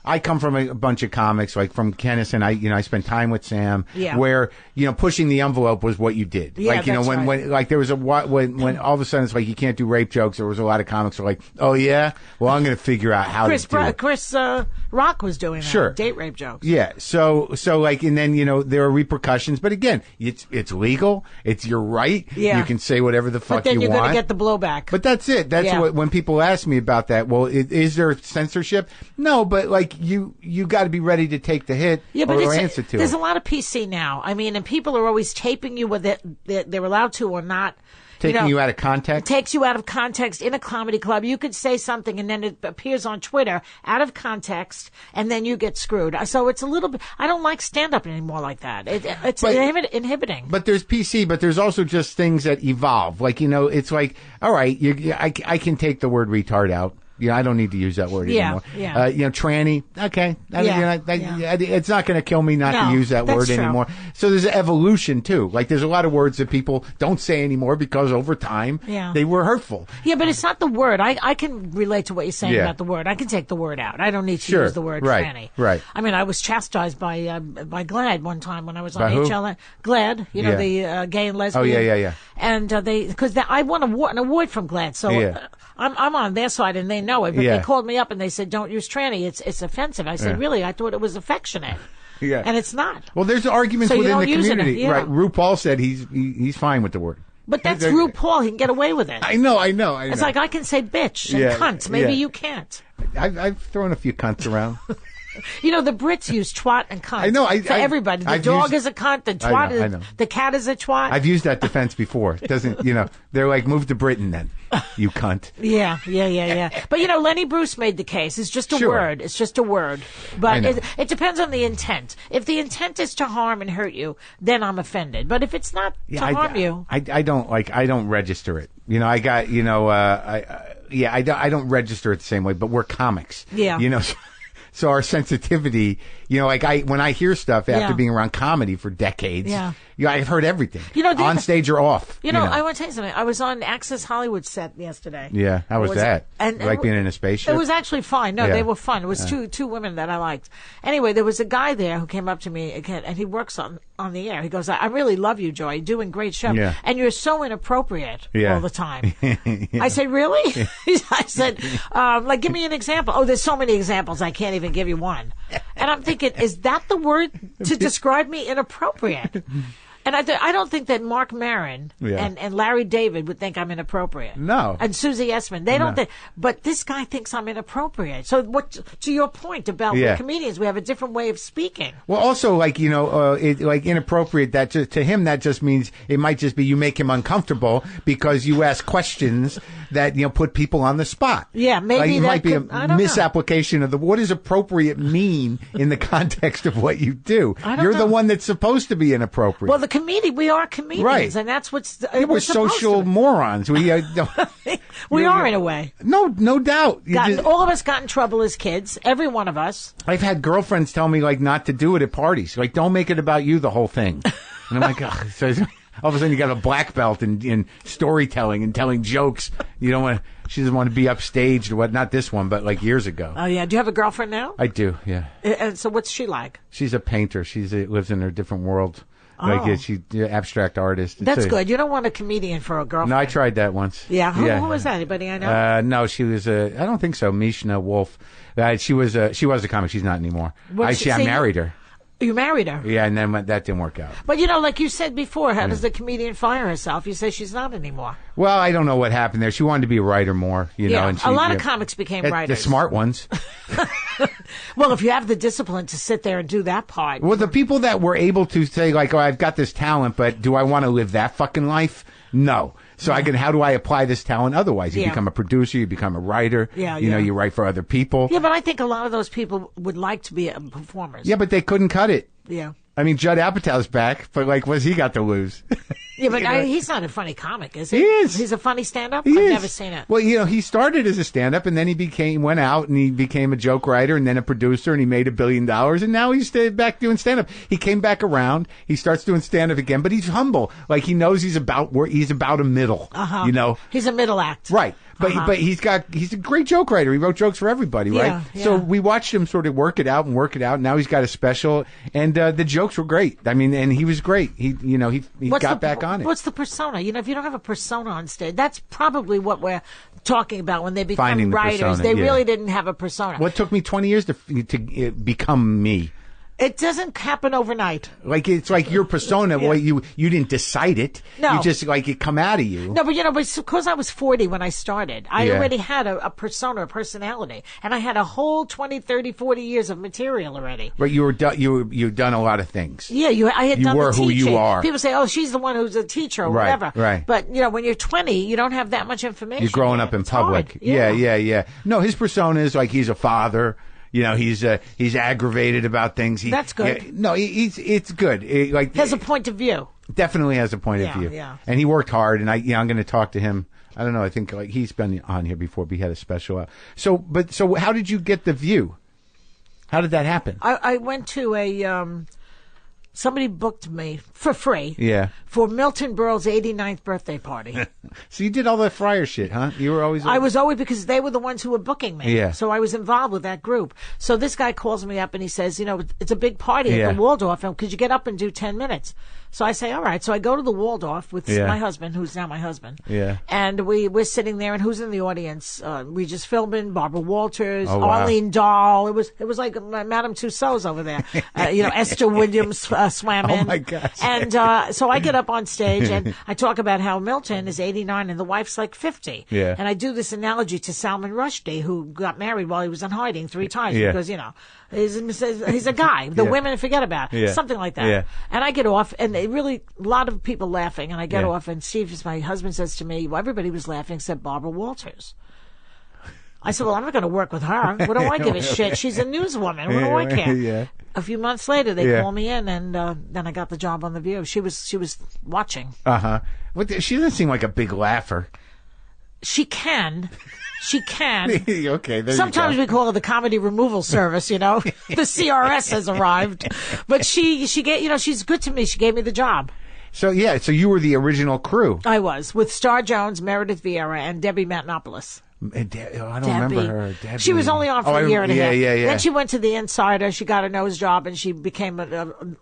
I come from a bunch of comics, like from Kenneth, and I spent time with Sam, where, pushing the envelope was what you did.
Yeah,
like, when like there was when all of a sudden it's like you can't do rape jokes, there was a lot of comics who were like, oh yeah? Well, I'm going to figure out how to do it.
Chris Rock was doing that.
Sure.
Date rape jokes.
Yeah. So like, and then, there are repercussions, but again, it's legal. It's your right.
Yeah.
You can say whatever the fuck you want.
But then you're going to get the blowback.
But that's it. That's what, when people ask me about that, well, is there censorship? No, but like, you got to be ready to take the hit or answer to it.
There's a lot of PC now. I mean, and people are always taping you whether they're allowed to or not.
Taking you out of context?
It takes you out of context in a comedy club. You could say something and then it appears on Twitter out of context and then you get screwed. So it's a little bit, I don't like stand-up anymore like that. It's inhibiting.
But there's PC, but there's also just things that evolve. Like, it's like, all right, I can take the word retard out. I don't need to use that word anymore.
Yeah.
Tranny. Okay. It's not going to kill me not to use that word anymore. So there's an evolution too. Like there's a lot of words that people don't say anymore because over time they were hurtful.
Yeah, but it's not the word. I can relate to what you're saying about the word. I can take the word out. I don't need to use the word tranny.
Right.
I mean, I was chastised by Glad one time when I was on
by who?
HLN. Glad, the gay and lesbian.
Oh yeah.
And because I won an award from Glad, so. I'm on their side and they know it, but they called me up and they said, don't use tranny. It's offensive. I said, really? I thought it was affectionate. Yeah. And it's not.
Well, there's arguments within the community. Right. RuPaul said he's fine with the word.
But that's RuPaul. He can get away with it.
I know.
It's like I can say bitch and cunt. Maybe you can't.
I've thrown a few cunts around.
The Brits use twat and cunt.
I know.
For everybody. The dog is a cunt. The twat is, the cat is a twat.
I've used that defense before. It doesn't, they're like, move to Britain then, you cunt.
Yeah. But, Lenny Bruce made the case. It's just a word. It's just a word. But it depends on the intent. If the intent is to harm and hurt you, then I'm offended. But if it's not to harm you.
I don't register it. I don't register it the same way, but we're comics.
Yeah.
So our sensitivity, when I hear stuff after being around comedy for decades, I've heard everything. On stage or off.
I want to tell you something. I was on Access Hollywood set yesterday.
Yeah, how was that? And like being in a spaceship?
It was actually fine. No, they were fun. It was two women that I liked. Anyway, there was a guy there who came up to me again, and he works on the air. He goes, I really love you, Joy. You're doing a great show. Yeah. And you're so inappropriate all the time. I said, really? I said, give me an example. Oh, there's so many examples. I can't even give you one. And I'm thinking, is that the word to describe me inappropriate? And I don't think that Marc Maron and Larry David would think I'm inappropriate.
No.
And Susie Essman. They don't think. But this guy thinks I'm inappropriate. So to your point about we're comedians, we have a different way of speaking.
Well, also, inappropriate, to him, that just means it might just be you make him uncomfortable because you ask questions that, put people on the spot.
Yeah, maybe
it might be a misapplication
of
what does appropriate mean in the context of what you do. You're the one that's supposed to be inappropriate.
Well, we are comedians, right? And that's what's
we're social morons. We are
in a way.
No doubt.
All of us got in trouble as kids. Every one of us.
I've had girlfriends tell me not to do it at parties. Like, don't make it about you the whole thing. And I'm like, oh. So all of a sudden you got a black belt in storytelling and telling jokes. You don't want. She doesn't want to be upstaged or what? Not this one, but years ago.
Oh yeah. Do you have a girlfriend now?
I do. Yeah.
And so what's she like?
She's a painter. She lives in a different world. She's an abstract artist.
That's good. You don't want a comedian for a girlfriend.
No, I tried that once.
Yeah. Who was that? Anybody I know?
No, she was I don't think so. Mishna Wolf. She was a comic. She's not anymore. I married her.
You married her?
Yeah, and then that didn't work out.
But, like you said before, how does the comedian fire herself? You say she's not anymore.
Well, I don't know what happened there. She wanted to be a writer more, know. And
a lot of comics became writers.
The smart ones.
Well, if you have the discipline to sit there and do that part.
Well, the people that were able to say, I've got this talent, but do I want to live that fucking life? No. So how do I apply this talent otherwise? You become a producer, you become a writer, you write for other people.
Yeah, but I think a lot of those people would like to be performers.
Yeah, but they couldn't cut it.
Yeah.
I mean, Judd Apatow's back, but what's he got to lose?
Yeah, but he's not a funny comic, is he?
He is.
He's a funny stand-up?
I've
never seen it.
Well, he started as a stand-up, and then he went out, and he became a joke writer, and then a producer, and he made $1 billion, and now he's back doing stand-up. He came back around, he starts doing stand-up again, but he's humble. He knows he's about a middle,
He's a middle act.
Right. But he's a great joke writer. He wrote jokes for everybody, right?
Yeah.
So we watched him sort of work it out. Now he's got a special, and the jokes were great. I mean, and he was great. He got back on it.
What's the persona? If you don't have a persona on stage, that's probably what we're talking about when they become writers.
Persona,
they really didn't have a persona.
Well, it took me 20 years to become me.
It doesn't happen overnight.
Like, it's like your persona. Well, you didn't decide it.
No.
You just, like, it come out of you.
No, but because I was 40 when I started, I
Yeah.
already had a persona, a personality. And I had a whole 20, 30, 40 years of material already.
But you've done a lot of things.
Yeah, I had
You
done
were
the
who
teaching.
you are.
People say, oh, she's the one who's a teacher or
Right,
whatever.
right.
But, when you're 20, you don't have that much information.
You're growing
yet.
up in
It's
public.
hard.
Yeah. No, his persona is like he's a father. He's aggravated about things.
That's good.
Yeah, no, it's good. He
Has a point of view.
definitely has a point of view.
Yeah.
And he worked hard. And I'm going to talk to him. I don't know. I think like he's been on here before, but he had a special. So how did you get the View? How did that happen?
I went to somebody booked me for free.
Yeah.
For Milton Berle's 89th birthday party.
So you did all that Friar shit, huh? You were always.
I was always, because they were the ones who were booking me.
Yeah.
So I was involved with that group. So this guy calls me up and he says, it's a big party
Yeah.
at the Waldorf, and could you get up and do 10 minutes? So I say, all right. So I go to the Waldorf with
Yeah.
my husband, who's now my husband.
Yeah.
And we're sitting there, and who's in the audience? Regis Philbin, Barbara Walters,
Oh, wow.
Arlene Dahl. It was like Madame Tussauds over there. Esther Williams swam in.
Oh, my gosh.
And so I get up on stage and I talk about how Milton is 89 and the wife's like 50.
Yeah.
And I do this analogy to Salman Rushdie, who got married while he was in hiding 3 times
Yeah.
because, he's a guy. The
Yeah.
women forget about it.
Yeah.
Something like that.
Yeah.
And I get off, and a lot of people laughing, and I get
Yeah.
off, and my husband says to me, well, everybody was laughing except Barbara Walters. I said, well, I'm not going to work with her. What do I give a shit? She's a newswoman. What do I care?
Yeah.
A few months later, they
Yeah.
call me in, and then I got the job on The View. She was watching.
Uh-huh. She doesn't seem like a big laugher.
She can.
Okay, there
Sometimes
you
we call her the comedy removal service, The CRS has arrived. But she gave, she's good to me. She gave me the job.
So you were the original crew.
I was, with Star Jones, Meredith Vieira, and Debbie Matenopoulos.
I don't remember her. Debbie.
She was only on for a year and a half.
Yeah.
Then she went to The Insider. She got a nose job, and she became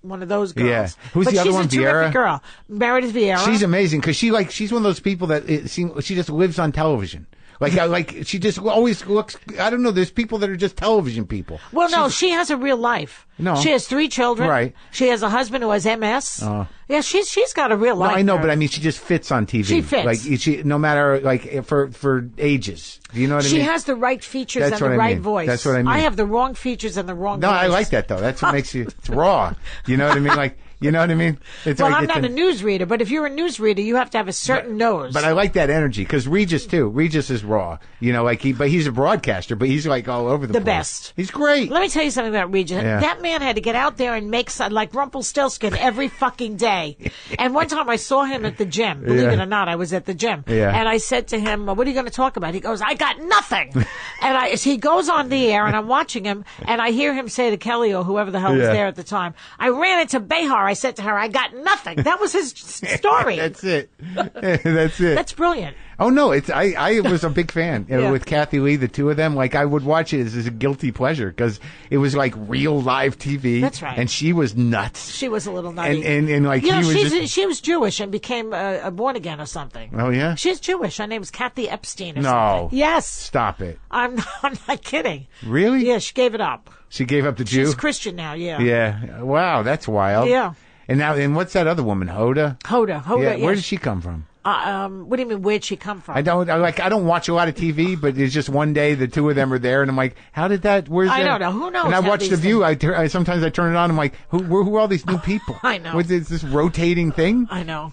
one of those girls.
Yeah. Who's the other one?
She's a terrific girl. Meredith Vieira.
She's amazing because she's one of those people that she just lives on television. Like she just always looks. I don't know. There's people that are just television people.
Well, no, she has a real life.
No.
She has 3 children.
Right.
She has a husband who has MS. Yeah, she's got a real life.
No, I know,
there.
but I mean, she just fits on TV.
She fits.
Like no matter for ages. Do you know what I mean?
She has the right features
That's
and the
what I
right
mean.
voice.
That's what I mean.
I have the wrong features and the wrong
No,
voice.
I like that though. That's what makes it's raw. You know what I mean? Like, you know what I mean? It's
Well,
like
I'm not a newsreader, but if you're a newsreader, you have to have a certain nose.
But I like that energy because Regis too. Regis is raw. But he's a broadcaster, but he's like all over the place.
best.
He's great.
Let me tell you something about Regis.
Yeah.
That man had to get out there and make like Rumpelstiltskin every fucking day. And one time I saw him at the gym. Believe it or not, I was at the gym.
Yeah.
And I said to him, what are you going to talk about? He goes, I got nothing. And he goes on the air, and I'm watching him, and I hear him say to Kelly or whoever the hell was there at the time, I ran into Behar. I said to her, I got nothing. That was his story.
That's it. That's it.
That's brilliant.
Oh no, I was a big fan
Yeah.
with Kathy Lee, the two of them. Like I would watch it as a guilty pleasure because it was like real live TV.
That's right.
And she was nuts.
She was a little nutty.
And like he was
she was Jewish and became a born again or something.
Oh yeah.
She's Jewish. Her name was Kathy Epstein or
No.
something. Yes.
Stop it.
I'm not kidding.
Really?
Yeah, she gave it up.
She gave up the Jew.
She's Christian now. Yeah.
Yeah. Wow, that's wild.
Yeah.
And what's that other woman, Hoda?
Hoda.
Yeah.
Yeah.
Where did she come from?
What do you mean? Where'd she come from?
I don't watch a lot of TV, but it's just one day the two of them are there, and I'm like, how did that? Where's
I
that?
don't know. Who knows
And I
how
watch
these
The View. Sometimes I turn it on. I'm like, who are all these new people?
I know.
What's this rotating thing?
I know.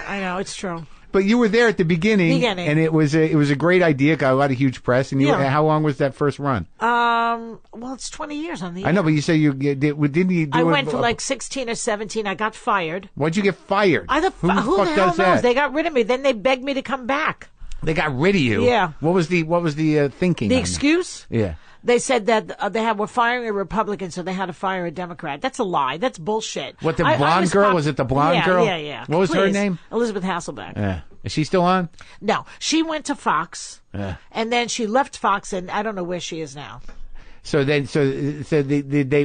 I know. It's true.
But you were there at the beginning, and it was a great idea. Got a lot of huge press. And how long was that first run?
Well, it's 20 years on the air.
I know, but you say you didn't you?
I went for like 16 or 17. I got fired.
Why'd you get fired?
Who the
fuck
hell
does
knows?
that?
They got rid of me. Then they begged me to come back.
They got rid of you.
Yeah.
What was the thinking?
The
on
excuse?
That? Yeah.
They said that were firing a Republican, so they had to fire a Democrat. That's a lie. That's bullshit.
What, the blonde girl? Was it the blonde girl?
Yeah.
What was her name?
Elizabeth Hasselbeck.
Yeah. Is she still on?
No. She went to Fox, and then she left Fox, and I don't know where she is now.
So they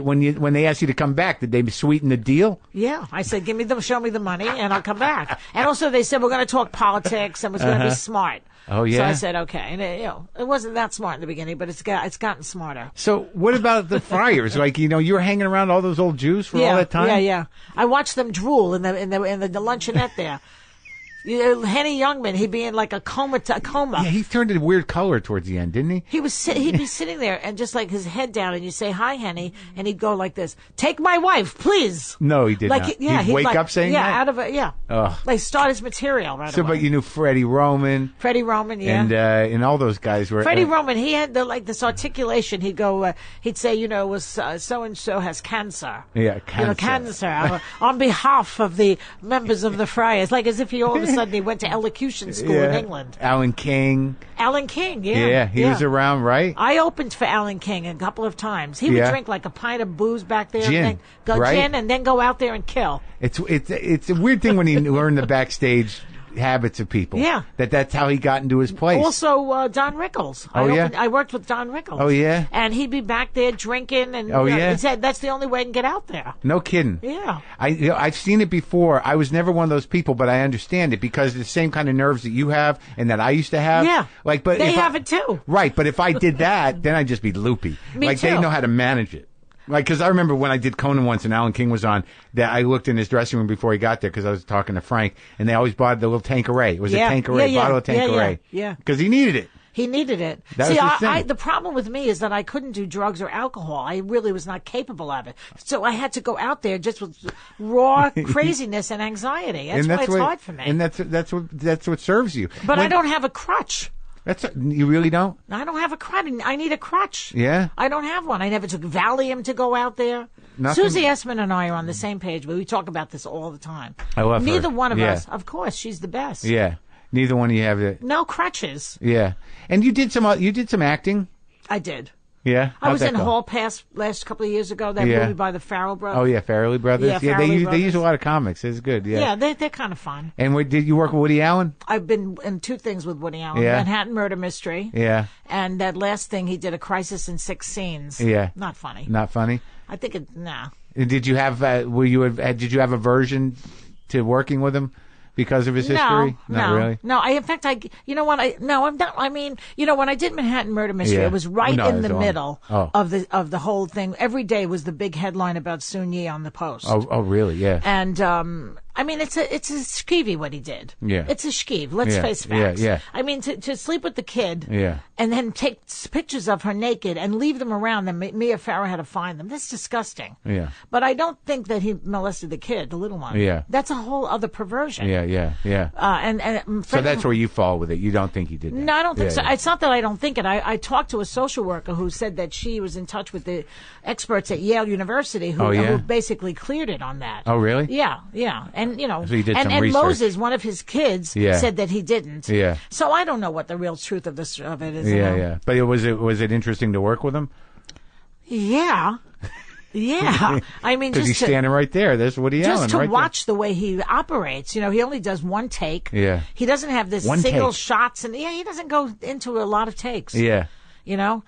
when they asked you to come back, did they sweeten the deal?
Yeah, I said, show me the money, and I'll come back. And also, they said we're going to talk politics, and it's going to be smart.
Oh, yeah?
So I said, okay. And it wasn't that smart in the beginning, but it's gotten smarter.
So what about the friars? Like, you were hanging around all those old Jews for all that time?
Yeah. I watched them drool in the luncheonette there. Henny Youngman, he'd be in like a coma.
Yeah, he turned a weird color towards the end, didn't he?
He'd be sitting there and just like his head down, and you say, "Hi, Henny," and he'd go like this: "Take my wife, please."
No, he did not. He'd wake up saying that?
out of it, yeah.
Ugh.
Like start his material right away.
But you knew Freddie Roman.
Yeah.
And all those guys were.
Freddie Roman, he had this articulation. He'd go, he'd say, was so and so has cancer.
Yeah, cancer.
Cancer on behalf of the members of the Friars, like as if he all of a sudden he went to elocution school in England.
Alan King,
yeah.
Yeah, he was around, right?
I opened for Alan King a couple of times. He would drink like a pint of booze back there,
gin,
gin, and then go out there and kill.
It's a weird thing when you learn the backstage habits of people.
Yeah.
That's how he got into his place.
Also, Don Rickles. I worked with Don Rickles.
Oh, yeah?
And he'd be back there drinking, and he said that's the only way I can get out there.
No kidding.
Yeah.
I've seen it before. I was never one of those people, but I understand it because the same kind of nerves that you have and that I used to have.
Yeah.
But
they have it too.
Right, but if I did that, then I'd just be loopy.
Me too.
They know how to manage it. Like, because I remember when I did Conan once and Alan King was on, that I looked in his dressing room before he got there because I was talking to Frank, and they always bought the little Tanqueray. It was a Tanqueray, bottle of Tanqueray.
Yeah.
Because he needed it.
He needed it.
That was his thing.
The problem with me is that I couldn't do drugs or alcohol. I really was not capable of it. So I had to go out there just with raw craziness and anxiety. That's why it's hard for me.
And that's what serves you.
But I don't have a crutch.
You really don't?
I don't have a crutch. I need a crutch.
Yeah?
I don't have one. I never took Valium to go out there.
Nothing?
Susie Essman and I are on the same page, but we talk about this all the time.
I love her.
Neither one of us. Of course, she's the best.
Yeah. Neither one of you have it.
No crutches.
Yeah. And you did some acting?
I did.
Yeah?
I was in Hall Pass last couple of years ago, that movie by the Farrell brothers.
Oh, yeah, Farrelly brothers.
Yeah,
they use a lot of comics. It's good, yeah.
Yeah, they're kind of fun.
And did you work with Woody Allen?
I've been in two things with Woody Allen.
Yeah.
Manhattan Murder Mystery.
Yeah.
And that last thing, he did A Crisis in 6 Scenes.
Yeah.
Not funny.
Not funny?
I think nah.
Did you have, did you have aversion to working with him? Because of his history? Not really?
No, in fact, I'm not. I mean, when I did Manhattan Murder Mystery, it was right in the middle of the whole thing. Every day was the big headline about Soon Yi on the Post.
Oh, really? Yeah.
And, I mean, it's a skeevy what he did.
Yeah.
It's a skeeve. Let's face facts.
Yeah.
I mean, to sleep with the kid.
Yeah.
And then take pictures of her naked and leave them around. Then Mia Farrow had to find them. That's disgusting.
Yeah.
But I don't think that he molested the kid, the little one.
Yeah.
That's a whole other perversion.
Yeah. So that's where you fall with it. You don't think he did that?
No, I don't think so. It's not that I don't think it. I talked to a social worker who said that she was in touch with the experts at Yale University who basically cleared it on that.
Oh, really?
Yeah. And,
so he did some
and
research.
Moses, one of his kids, said that he didn't.
Yeah.
So I don't know what the real truth of it is.
Yeah. But was it interesting to work with him?
Yeah. Yeah. I mean,
because he's standing right there. There's Woody Allen
just to
right
watch the way he operates. He only does one take.
Yeah.
He doesn't have this single shots, and he doesn't go into a lot of takes.
Yeah.
Yeah.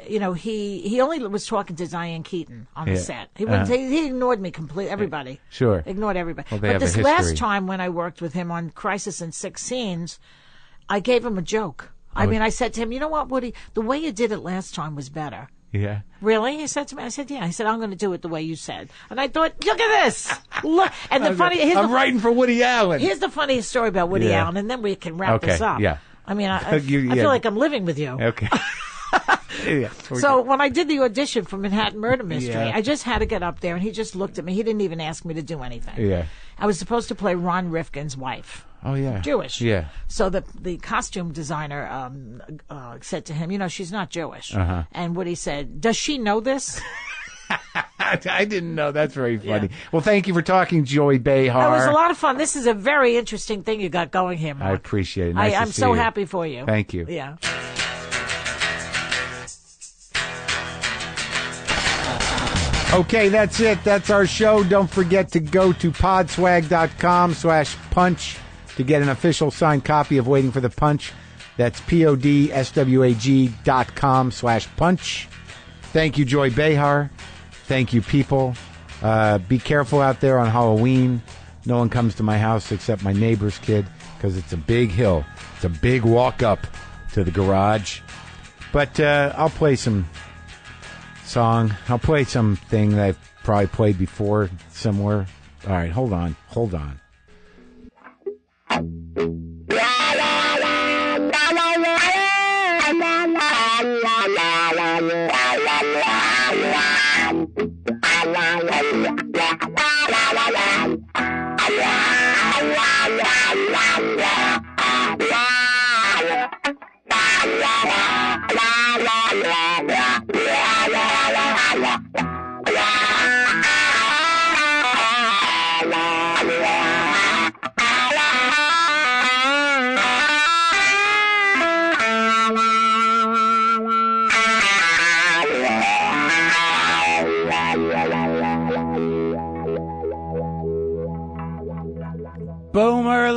He only was talking to Diane Keaton on the set. He ignored me completely. Everybody.
Sure.
Ignored everybody.
Well,
but this last time when I worked with him on Crisis in 6 Scenes, I gave him a joke. I mean, I said to him, you know what, Woody? The way you did it last time was better.
Yeah.
Really? He said to me. I said, yeah. He said, I'm going to do it the way you said. And I thought, look at this. Look. And I'm
writing for Woody Allen.
Here's the funniest story about Woody Allen, and then we can wrap this up.
Yeah.
I mean, I feel like I'm living with you.
Okay.
So when I did the audition for Manhattan Murder Mystery, I just had to get up there, and he just looked at me. He didn't even ask me to do anything.
Yeah.
I was supposed to play Ron Rifkin's wife.
Oh, yeah.
Jewish.
Yeah.
So the costume designer said to him, she's not Jewish.
Uh-huh.
And Woody said, does she know this?
I didn't know. That's very funny. Yeah. Well, thank you for talking, Joy Behar.
It was a lot of fun. This is a very interesting thing you got going here, Mark.
I appreciate it. Nice
I'm so happy for you.
Thank you.
Yeah.
Okay, that's it. That's our show. Don't forget to go to podswag.com/punch to get an official signed copy of Waiting for the Punch. That's podswag.com/punch. Thank you, Joy Behar. Thank you, people. Be careful out there on Halloween. No one comes to my house except my neighbor's kid. because it's a big hill. It's a big walk up to the garage. But I'll play some song. I'll play something that I've probably played before somewhere. All right, hold on. Boomer